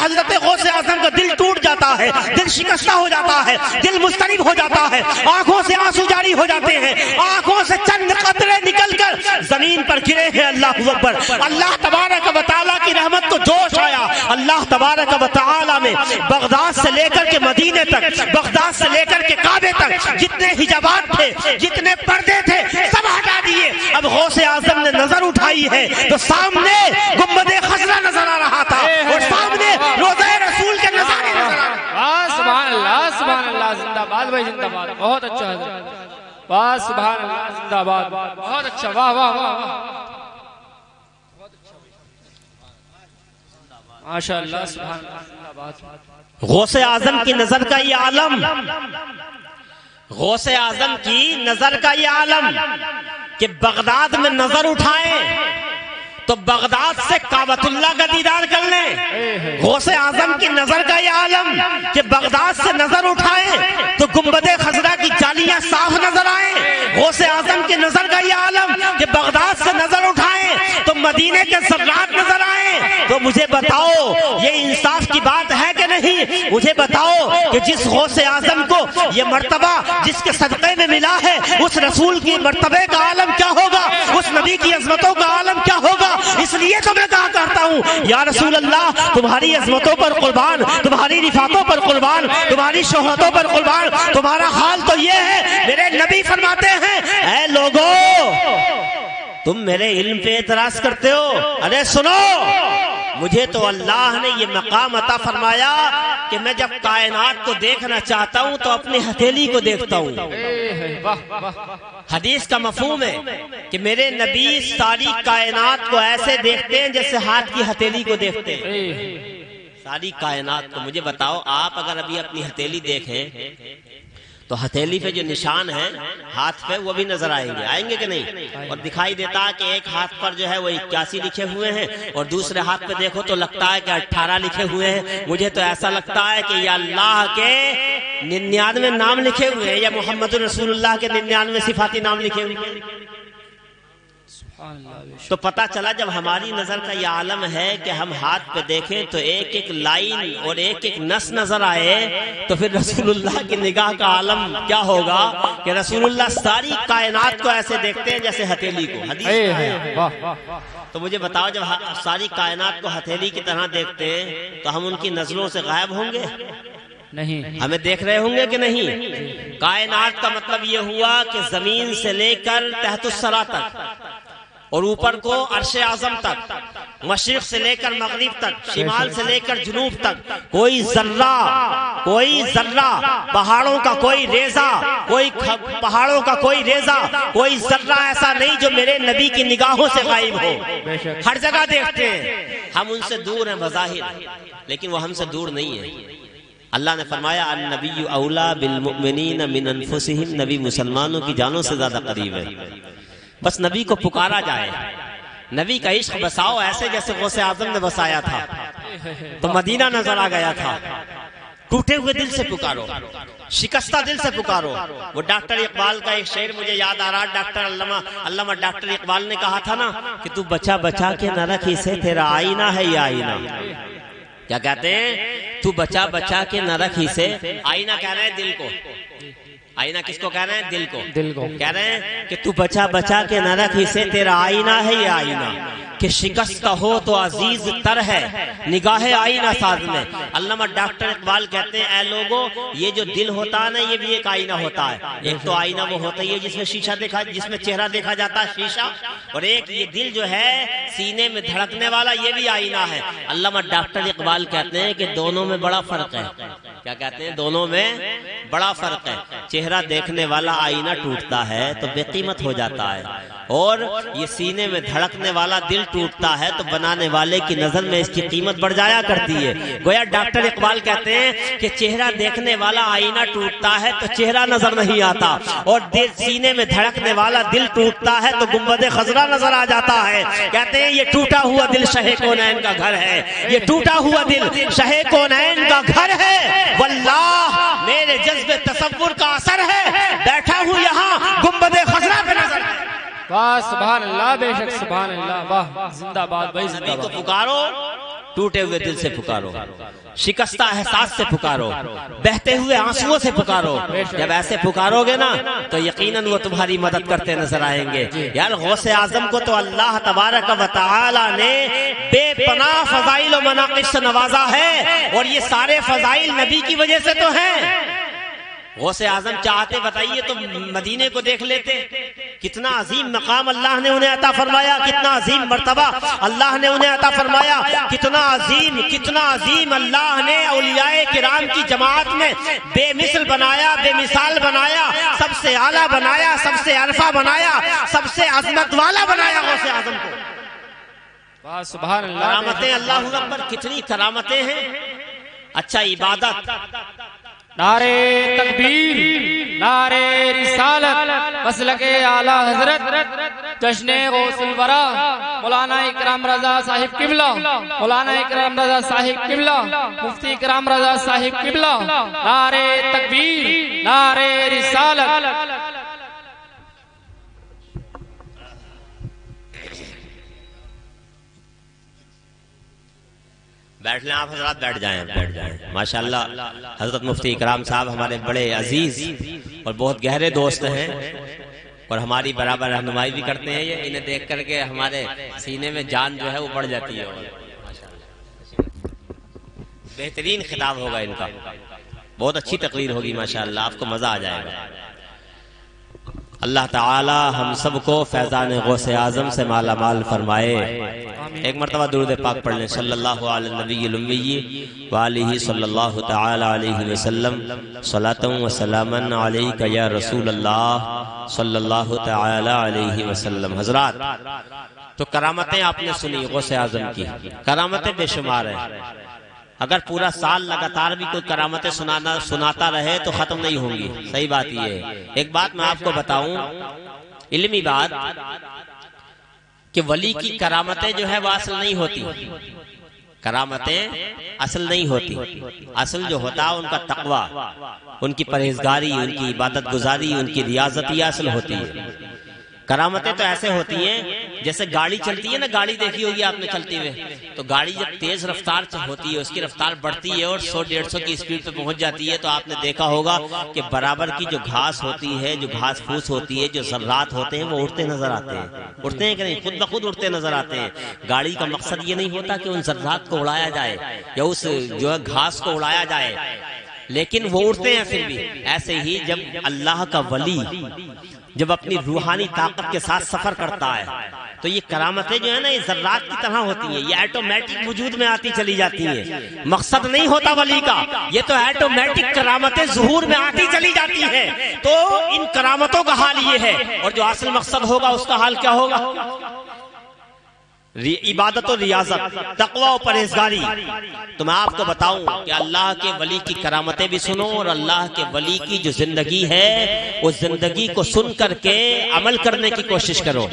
حضرت غوث اعظم کا دل ٹوٹ جاتا ہے، دل شکستہ ہو جاتا ہے، دل مضطرب ہو جاتا ہے، آنکھوں سے آنسو جاری ہو جاتے ہیں، آنکھوں سے چند قطرے نکل کر زمین پر گرے ہیں۔ اللہ اکبر، اللہ تبارک و تعالیٰ کی رحمت کو جوش آیا۔ اللہ تبارک و تعالیٰ نے بغداد سے لے کر کے مدینے تک، بغداد سے لے کر کے کعبے تک جتنے حجابات تھے، جتنے پردے تھے، سب ہٹا دیے۔ اب غوث اعظم نے نظر اٹھائی ہے تو سامنے گنبد خضرا نظر آ رہا تھا، اور سامنے روضہ رسول کے نظارے نظر آ رہے تھے۔ سبحان اللہ، سبحان اللہ، زندہ باد بھائی، زندہ باد، بہت اچھا حضرت، واہ سبحان اللہ، زندہ باد، بہت اچھا، واہ واہ واہ، ماشاء اللہ، سبحان اللہ، زندہ باد۔ غوث اعظم کی نظر کا یہ عالم، غوث اعظم کی نظر کا یہ عالم کہ بغداد میں نظر اٹھائیں تو بغداد سے کعبۃ اللہ کا دیدار کر لیں۔ غوث اعظم کی نظر کا یہ عالم کہ بغداد سے نظر اٹھائیں تو گنبد خضرا کی جالیاں صاف کہ بغداد سے نظر اٹھائیں تو مدینے کے ذرات نظر آئیں، تو مجھے بتاؤ یہ انصاف کی بات ہے کہ نہیں؟ مجھے بتاؤ کہ جس غوث اعظم کو یہ مرتبہ جس کے صدقے میں ملا ہے، اس رسول کی مرتبے کا عالم کیا ہوگا، اس نبی کی عظمتوں کا عالم کیا ہوگا؟ اس لیے تو میں کہا کرتا ہوں یا رسول اللہ تمہاری عظمتوں پر قربان، تمہاری رفعتوں پر قربان، تمہاری شہرتوں پر قربان، تمہارا حال تو یہ ہے۔ میرے نبی فرماتے ہیں اے لوگو تم میرے علم پہ اعتراض کرتے ہو، ارے سنو، مجھے تو اللہ نے یہ مقام عطا فرمایا کہ میں جب کائنات کو دیکھنا چاہتا ہوں تو اپنی ہتھیلی کو دیکھتا ہوں۔ حدیث کا مفہوم ہے کہ میرے نبی ساری کائنات کو ایسے دیکھتے ہیں جیسے ہاتھ کی ہتھیلی کو دیکھتے ہیں، ساری کائنات کو۔ مجھے بتاؤ آپ اگر ابھی اپنی ہتھیلی دیکھیں تو ہتھیلی پہ جو نشان ہے ہاتھ پہ وہ بھی نظر آئیں گے کہ نہیں؟ اور دکھائی دیتا ہے کہ ایک ہاتھ پر جو ہے وہ 81 لکھے ہوئے ہیں اور دوسرے ہاتھ پہ دیکھو تو لگتا ہے کہ 18 لکھے ہوئے ہیں۔ مجھے تو ایسا لگتا ہے کہ یہ اللہ کے 99 نام لکھے ہوئے ہیں یا محمد رسول اللہ کے 99 صفاتی نام لکھے ہوئے ہیں۔ تو پتہ چلا جب ہماری نظر کا یہ عالم ہے کہ ہم ہاتھ پہ دیکھیں تو ایک ایک لائن اور ایک ایک نس نظر آئے، تو پھر رسول اللہ کی نگاہ کا عالم کیا ہوگا کہ رسول اللہ ساری کائنات کو ایسے دیکھتے ہیں جیسے ہتھیلی کو۔ حدیث تو مجھے بتاؤ جب ساری کائنات کو ہتھیلی کی طرح دیکھتے ہیں تو ہم ان کی نظروں سے غائب ہوں گے؟ نہیں، ہمیں دیکھ رہے ہوں گے کہ نہیں؟ کائنات کا مطلب یہ ہوا کہ زمین سے لے کر تحت الثری تک اور اوپر کو عرش اعظم تک، مشرق سے لے کر مغرب تک، شمال سے لے کر جنوب تک، کوئی ذرہ پہاڑوں کا کوئی ریزہ، پہاڑوں کا کوئی ریزہ، کوئی ذرہ ایسا نہیں جو میرے نبی کی نگاہوں سے غائب ہو۔ ہر جگہ دیکھتے ہیں، ہم ان سے دور ہیں بظاہر لیکن وہ ہم سے دور نہیں ہے۔ اللہ نے فرمایا النبی اولا بالمؤمنین من انفسہم، نبی مسلمانوں کی جانوں سے زیادہ قریب ہے۔ بس نبی کو پکارا جائے، نبی کا عشق بساؤ ایسے جیسے غوث اعظم نے بسایا تھا تو مدینہ نظر آ گیا تھا۔ ٹوٹے ہوئے دل سے پکارو، شکستہ دل سے پکارو۔ وہ ڈاکٹر اقبال کا ایک شعر مجھے یاد آ رہا، علامہ ڈاکٹر اقبال نے کہا تھا نا کہ تو بچا بچا کے نہ رکھ اسے، تیرا آئینہ ہے یہ آئینہ۔ کیا کہتے ہیں؟ تو بچا بچا کے نہ رکھ اسے، آئینہ کہہ رہے ہیں دل کو۔ آئینہ کس کو کہہ رہے ہیں؟ دل کو کہہ رہے ہیں کہ تو بچا بچا کے نہ رکھ اسے، تیرا آئینہ ہے یہ آئینہ، کہ شکست ہو تو عزیز تر ہے نگاہ آئینہ ساز میں۔ علامہ ڈاکٹر اقبال کہتے ہیں اے لوگو یہ جو دل ہوتا ہے نا یہ بھی ایک آئینہ ہوتا ہے۔ ایک تو آئینہ وہ ہوتا ہی ہے جس میں شیشہ جس میں چہرہ دیکھا جاتا ہے شیشہ، اور ایک یہ دل جو ہے سینے میں دھڑکنے والا یہ بھی آئینہ ہے۔ علامہ ڈاکٹر اقبال کہتے ہیں کہ دونوں میں بڑا فرق ہے۔ کیا کہتے ہیں؟ دونوں میں بڑا فرق ہے۔ چہرہ دیکھنے والا آئینہ ٹوٹتا ہے تو بے قیمت ہو جاتا ہے، اور یہ سینے میں دھڑکنے والا دل ٹوٹتا ہے تو بنانے والے کی نظر میں اس کی قیمت بڑھ جایا کرتی ہے۔ گویا ڈاکٹر اقبال کہتے ہیں کہ چہرہ دیکھنے والا آئینہ ٹوٹتا ہے تو چہرہ نظر نہیں آتا، اور سینے میں دھڑکنے والا دل ٹوٹتا ہے تو گنبد خضرا نظر آ جاتا ہے۔ کہتے ہیں یہ ٹوٹا ہوا دل شاہ کونین کا گھر ہے، یہ ٹوٹا ہوا دل شاہ کونین کا گھر ہے، واللہ میرے جذب تصور کا اثر ہے، بیٹھا ہوں یہاں گنبد خضرا پہ نظر ہے۔ واہ سبحان اللہ، بے شک سبحان اللہ، واہ زندہ باد بھائی زندہ نبی کو باد۔ پکارو، ٹوٹے ہوئے دل سے پکارو، شکستہ احساس سے پکارو، بہتے ہوئے آنسوؤں سے پکارو۔ جب ایسے پکارو گے نا تو یقیناً وہ تمہاری مدد کرتے نظر آئیں گے۔ یار غوث اعظم کو تو اللہ تبارک و تعالی نے بے پناہ فضائل و مناقب سے نوازا ہے، اور یہ سارے فضائل نبی کی وجہ سے تو ہیں۔ غوث اعظم چاہتے بتائیے تو مدینے کو دیکھ لیتے، کتنا عظیم مقام اللہ نے انہیں عطا فرمایا، کتنا عظیم مرتبہ اللہ نے انہیں عطا فرمایا، کتنا عظیم اللہ نے اولیاء کرام کی جماعت میں بے مثل بنایا، بے مثال بنایا، سب سے اعلیٰ بنایا، سب سے عرفہ بنایا، سب سے عظمت والا بنایا غوث اعظم کو۔ واہ سبحان اللہ، کرامتیں اللہ اکبر، کتنی کرامتیں ہیں۔ اچھا عبادت، نعرے تکبیر، نعرے رسالت، مسلک اعلیٰ حضرت جشن غوث الورا مولانا اکرام رضا صاحب قبلہ، مولانا اکرام رضا صاحب قبلہ، مفتی اکرام رضا صاحب قبلہ، نعرے تکبیر، نعرے رسالت۔ بیٹھ لیں آپ حضرات، بیٹھ جائیں بیٹھ جائیں. ماشاءاللہ حضرت مفتی اکرام صاحب ہمارے بڑے عزیز اور بہت گہرے دوست ہیں اور ہماری برابر رہنمائی بھی کرتے ہیں. یہ انہیں دیکھ کر کے ہمارے سینے میں جان جو ہے وہ بڑھ جاتی ہے. بہترین خطاب ہوگا ان کا، بہت اچھی تقریر ہوگی ماشاءاللہ، آپ کو مزہ آ جائے گا. اللہ تعالی ہم سب کو فیضان غوث اعظم سے مالا مال فرمائے. ایک مرتبہ درود پاک پڑھ لیں. صلی اللہ علی النبی الامی وآلہ صلی اللہ تعالی علیہ وسلم صلاۃ و سلاما علیک یا رسول اللہ صلی اللہ تعالی علیہ وسلم. حضرات تو کرامتیں آپ نے سنی غوث اعظم کی، کرامتیں بے شمار ہیں. اگر پورا سال لگاتار بھی کوئی کرامتیں سناتا رہے تو ختم نہیں ہوں گی. صحیح بات یہ ہے. ایک بات میں آپ کو بتاؤں، علمی بات، کہ ولی کی کرامتیں جو ہے وہ اصل نہیں ہوتی. کرامتیں اصل نہیں ہوتی. اصل جو ہوتا ہے ان کا تقوی، ان کی پرہیزگاری، ان کی عبادت گزاری، ان کی ریاضت، یہ اصل ہوتی ہے. کرامتیں تو ایسے ہوتی ہیں جیسے گاڑی چلتی ہے نا، گاڑی دیکھی ہوگی آپ نے چلتی ہوئے، تو گاڑی جب تیز رفتار ہوتی ہے، اس کی رفتار بڑھتی ہے اور 100-150 کی اسپیڈ پہ پہنچ جاتی ہے، تو آپ نے دیکھا ہوگا کہ برابر کی جو گھاس ہوتی ہے، جو گھاس پھوس ہوتی ہے، جو ذرات ہوتے ہیں، وہ اڑتے نظر آتے ہیں. اڑتے ہیں کہ نہیں؟ خود بخود اڑتے نظر آتے ہیں. گاڑی کا مقصد یہ نہیں ہوتا کہ ان ذرات کو اڑایا جائے یا اس جو ہے گھاس کو اڑایا جائے، لیکن وہ اڑتے ہیں پھر بھی. ایسے ہی جب اللہ کا ولی جب اپنی روحانی طاقت کے ساتھ سفر کرتا ہے تو یہ کرامتیں جو ہے نا، یہ ذرات کی طرح ہوتی ہیں. یہ ایٹومیٹک وجود میں آتی چلی جاتی ہیں. مقصد نہیں ہوتا ولی کا، یہ تو ایٹومیٹک کرامتیں ظہور میں آتی چلی جاتی ہیں. تو ان کرامتوں کا حال یہ ہے، اور جو اصل مقصد ہوگا اس کا حال کیا ہوگا؟ عبادت و ریاضت، تقوی و پرہیزگاری. تو میں آپ کو بتاؤں کہ اللہ کے ولی کی کرامتیں بھی سنو، اور اللہ کے ولی کی جو زندگی ہے اس زندگی کو سن کر کے عمل کرنے کی کوشش کرو.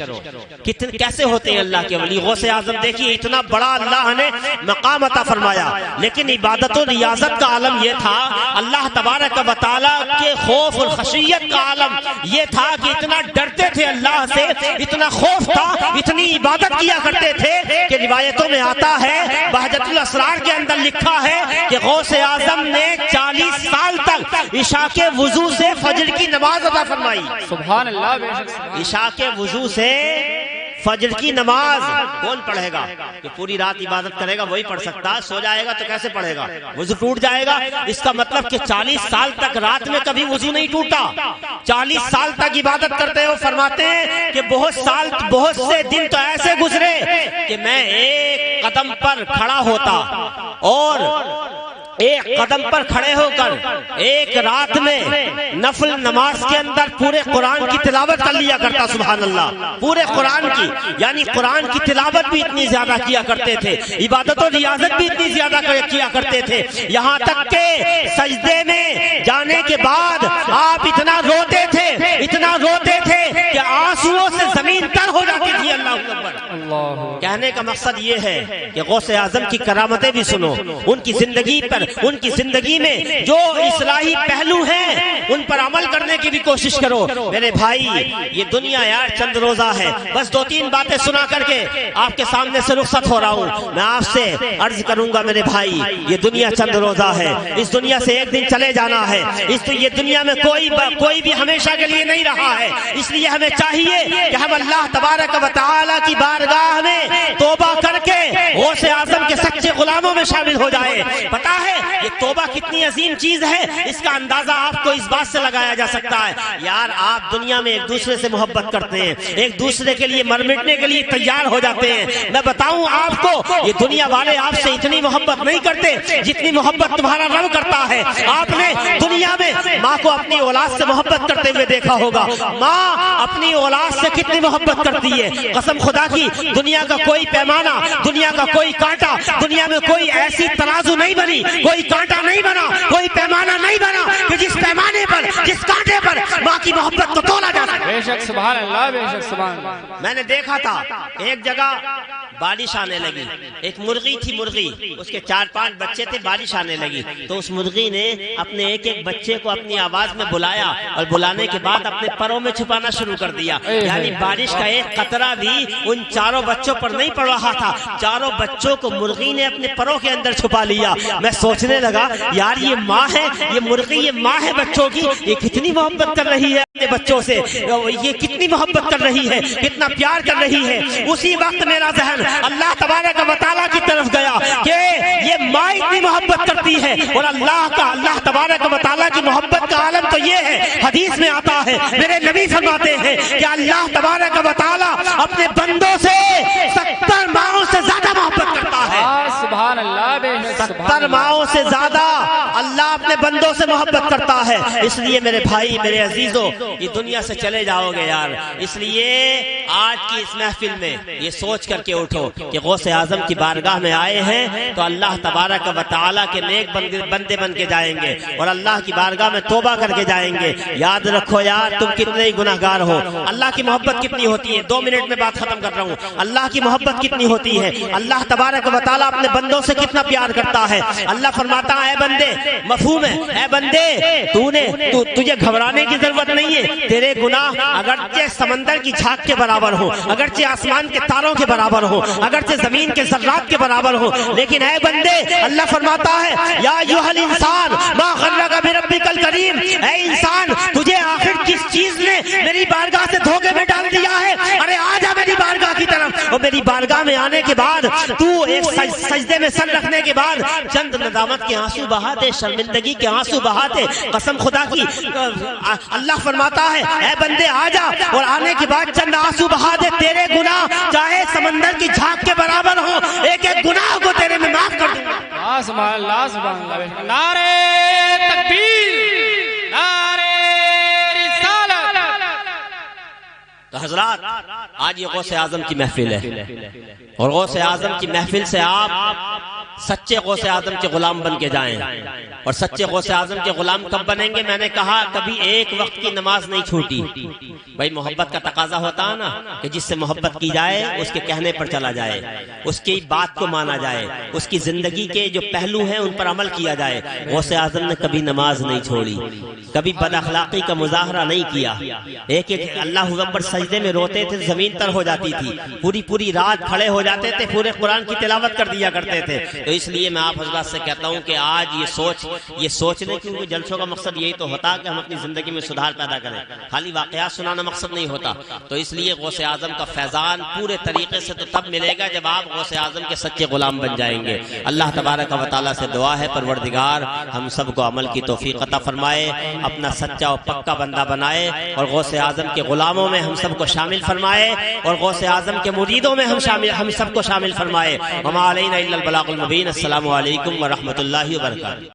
کیسے ہوتے ہیں اللہ کے ولی؟ غوث اعظم دیکھیے، اتنا بڑا اللہ نے مقام عطا فرمایا، لیکن عبادت و ریاضت کا عالم یہ تھا، اللہ تبارک و تعالی کے خوف اور خشیت کا عالم یہ تھا کہ اتنا ڈرتے تھے اللہ سے، اتنا خوف تھا، اتنی عبادت کیا کرتے تھے کہ روایتوں میں آتا ہے، بہجت الاسرار کے اندر لکھا ہے کہ غوث اعظم نے 40 سال تک عشاء کے وضو سے فجر کی نماز ادا فرمائی. سبحان اللہ. بے شک عشاء کے وضو سے فجر کی نماز کون پڑھے گا؟ جو پوری رات عبادت کرے گا وہی پڑھ سکتا. سو جائے گا تو کیسے پڑھے گا؟ وضو ٹوٹ جائے گا. اس کا مطلب کہ 40 سال تک رات میں کبھی وضو نہیں ٹوٹا. 40 سال تک عبادت کرتے ہو. فرماتے ہیں کہ بہت سے دن تو ایسے گزرے کہ میں ایک قدم پر کھڑا ہوتا اور ایک قدم پر کھڑے ہو کر ایک رات میں نفل نماز کے اندر پورے قرآن کی تلاوت کر لیا کرتا. سبحان اللہ. پورے قرآن کی، یعنی قرآن کی تلاوت بھی اتنی زیادہ کیا کرتے تھے، عبادت و ریاضت بھی اتنی زیادہ کیا کرتے تھے، یہاں تک کہ سجدے میں جانے کے بعد آپ اتنا روتے تھے کہ آنسوؤں سے زمین تر ہو جاتی تھی. اللہ اکبر. کہنے کا مقصد یہ ہے کہ غوث اعظم کی کرامتیں بھی سنو، ان کی زندگی پر، ان کی زندگی میں جو اصلاحی پہلو ہیں ان پر عمل کرنے کی بھی کوشش کرو. میرے بھائی، یہ دنیا یار چند روزہ ہے. بس 2-3 باتیں سنا کر کے آپ کے سامنے سے رخصت ہو رہا ہوں. میں آپ سے عرض کروں گا میرے بھائی، یہ دنیا چند روزہ ہے. اس دنیا سے ایک دن چلے جانا ہے. یہ دنیا میں کوئی بھی ہمیشہ کے لیے نہیں رہا ہے. اس لیے ہمیں چاہیے کہ ہم اللہ تبارک و تعالی کی بارگاہ میں توبہ کر کے غوث اعظم کے سچے غلاموں میں شامل ہو جائے. پتا ہے یہ توبہ کتنی عظیم چیز ہے، اس کا اندازہ آپ کو اس بات سے لگایا جا سکتا ہے. یار آپ دنیا میں ایک دوسرے سے محبت کرتے ہیں، ایک دوسرے کے لیے مر مٹنے کے لیے تیار ہو جاتے ہیں. میں بتاؤں آپ کو، یہ دنیا والے آپ سے اتنی محبت نہیں کرتے جتنی محبت تمہارا رب کرتا ہے. آپ نے دنیا میں ماں کو اپنی اولاد سے محبت کرتے ہوئے دیکھا ہوگا. ماں اپنی اولاد سے کتنی محبت کرتی ہے. قسم خدا کی، دنیا کا کوئی پیمانہ، دنیا کا کوئی کانٹا، دنیا میں کوئی ایسی ترازو نہیں بنی، کوئی کانٹا نہیں بنا، کوئی پیمانہ نہیں بنا کہ جس پیمانے پر، جس کانٹے پر ماں کی محبت کو تولا جا سکے. بے شک سبحان اللہ، بے شک سبحان اللہ۔ میں نے دیکھا تھا ایک جگہ بارش آنے لگی، ایک مرغی تھی، مرغی اس کے 4-5 بچے تھے، بارش آنے لگی تو اس مرغی نے اپنے ایک ایک بچے کو اپنی آواز میں بلایا اور بلانے کے بعد اپنے پروں میں چھپانا شروع کر دیا، یعنی بارش کا ایک قطرہ بھی ان چاروں بچوں پر نہیں پڑ رہا تھا، چاروں بچوں کو مرغی نے اپنے پروں کے اندر چھپا لیا۔ میں سوچنے لگا یار یہ ماں ہے، یہ مرغی یہ ماں ہے بچوں کی، یہ کتنی محبت کر رہی ہے اپنے بچوں سے، یہ کتنی محبت کر رہی ہے، کتنا پیار کر رہی ہے۔ اسی وقت میرا ذہن اللہ تبارک و تعالیٰ کی طرف گیا کہ یہ ماں اتنی محبت کرتی ہے اور اللہ تبارک و تعالیٰ کی محبت کا عالم تو یہ ہے، حدیث میں آتا ہے، میرے نبی فرماتے ہیں کہ اللہ تبارک و تعالیٰ اپنے بندوں سے 70 ماؤں سے زیادہ محبت کرتا ہے، سبحان اللہ، بے شک 70 ماؤں سے زیادہ اللہ اپنے بندوں سے محبت کرتا ہے۔ اس لیے میرے بھائی، میرے عزیزوں، یہ دنیا سے چلے جاؤ گے یار، اس لیے آج کی اس محفل میں یہ سوچ کر کے اٹھو کہ غوث اعظم کی بارگاہ میں آئے ہیں تو اللہ تبارک و تعالیٰ کے نیک بندے بن کے جائیں گے اور اللہ کی بارگاہ میں توبہ کر کے جائیں گے۔ یاد رکھو یار تم کتنے ہی گناہگار ہو، اللہ کی محبت کتنی ہوتی ہے، 2 منٹ میں بات ختم کر رہا ہوں، اللہ کی محبت کتنی ہوتی ہے، اللہ تبارک و تعالیٰ اپنے بندوں سے کتنا پیار کرتا ہے۔ اللہ فرماتا ہے اے بندے، مفہوم ہے، اے بندے تجھے گھبرانے کی ضرورت نہیں ہے، تیرے گناہ اگرچہ سمندر کی جھاگ کے برابر ہو، اگرچہ آسمان کے تاروں کے برابر ہو، اگرچہ زمین کے ذرات کے برابر ہو، لیکن اے بندے اللہ فرماتا ہے یا ایھا الانسان ما غرک بربک الکریم، اے انسان تجھے آخر کس چیز نے میری بارگاہ سے دھوکے میں ڈال دیا ہے، ارے آ جا میری بارگاہ کی طرف، اور میری بارگاہ میں آنے کے بعد تو ایک سجدے میں سر رکھنے کے بعد چند ندامت کے آنسو بہاتے، شرمندگی کے آنسو بہاتے، قسم خدا کی اللہ فرماتا ہے اے بندے آ جا، اور آنے کے بعد چند آنسو بہا دے، تیرے گناہ چاہے سمندر کی جھاگ کے برابر ہو، ایک ایک گناہ کو تیرے میں معاف کر دوں گا۔ سبحان اللہ، سبحان اللہ۔ نعرہ تکبیر، نعرہ رسالت۔ تو حضرات آج یہ غوث اعظم کی محفل ہے اور غوث اعظم کی محفل سے آپ سچے غوث اعظم کے غلام بن کے جائیں، اور سچے غوث اعظم کے غلام کب بنیں گے؟ میں نے کہا کبھی ایک وقت کی نماز نہیں چھوٹی، بھائی محبت کا تقاضا ہوتا ہے نا کہ جس سے محبت کی جائے اس کے کہنے پر چلا جائے، اس کی بات کو مانا جائے، اس کی زندگی کے جو پہلو ہیں ان پر عمل کیا جائے۔ غوث اعظم نے کبھی نماز نہیں چھوڑی، کبھی بد اخلاقی کا مظاہرہ نہیں کیا، ایک ایک اللہ اکبر سجدے میں روتے تھے، زمین تر ہو جاتی تھی، پوری رات کھڑے ہو جاتے تھے، پورے قرآن کی تلاوت کر دیا کرتے تھے۔ تو اس لیے میں آپ حضرات سے کہتا ہوں کہ آج یہ سوچنے، کیونکہ جلسوں کا مقصد یہی تو ہوتا کہ ہم اپنی زندگی میں سدھار پیدا کریں، خالی واقعات سنانا مقصد نہیں ہوتا۔ تو اس لیے غوث اعظم کا فیضان پورے طریقے سے تو تب ملے گا جب آپ غوث اعظم کے سچے غلام بن جائیں گے۔ اللہ تبارک و تعالیٰ سے دعا ہے پروردگار ہم سب کو عمل کی توفیق عطا فرمائے، اپنا سچا اور پکا بندہ بنائے، اور غوث اعظم کے غلاموں میں ہم سب کو شامل فرمائے، اور غوث اعظم کے مریدوں میں ہم سب کو شامل فرمائے۔ وما علینا الا البلاغ المبین۔ السلام علیکم ورحمۃ اللہ وبرکاتہ۔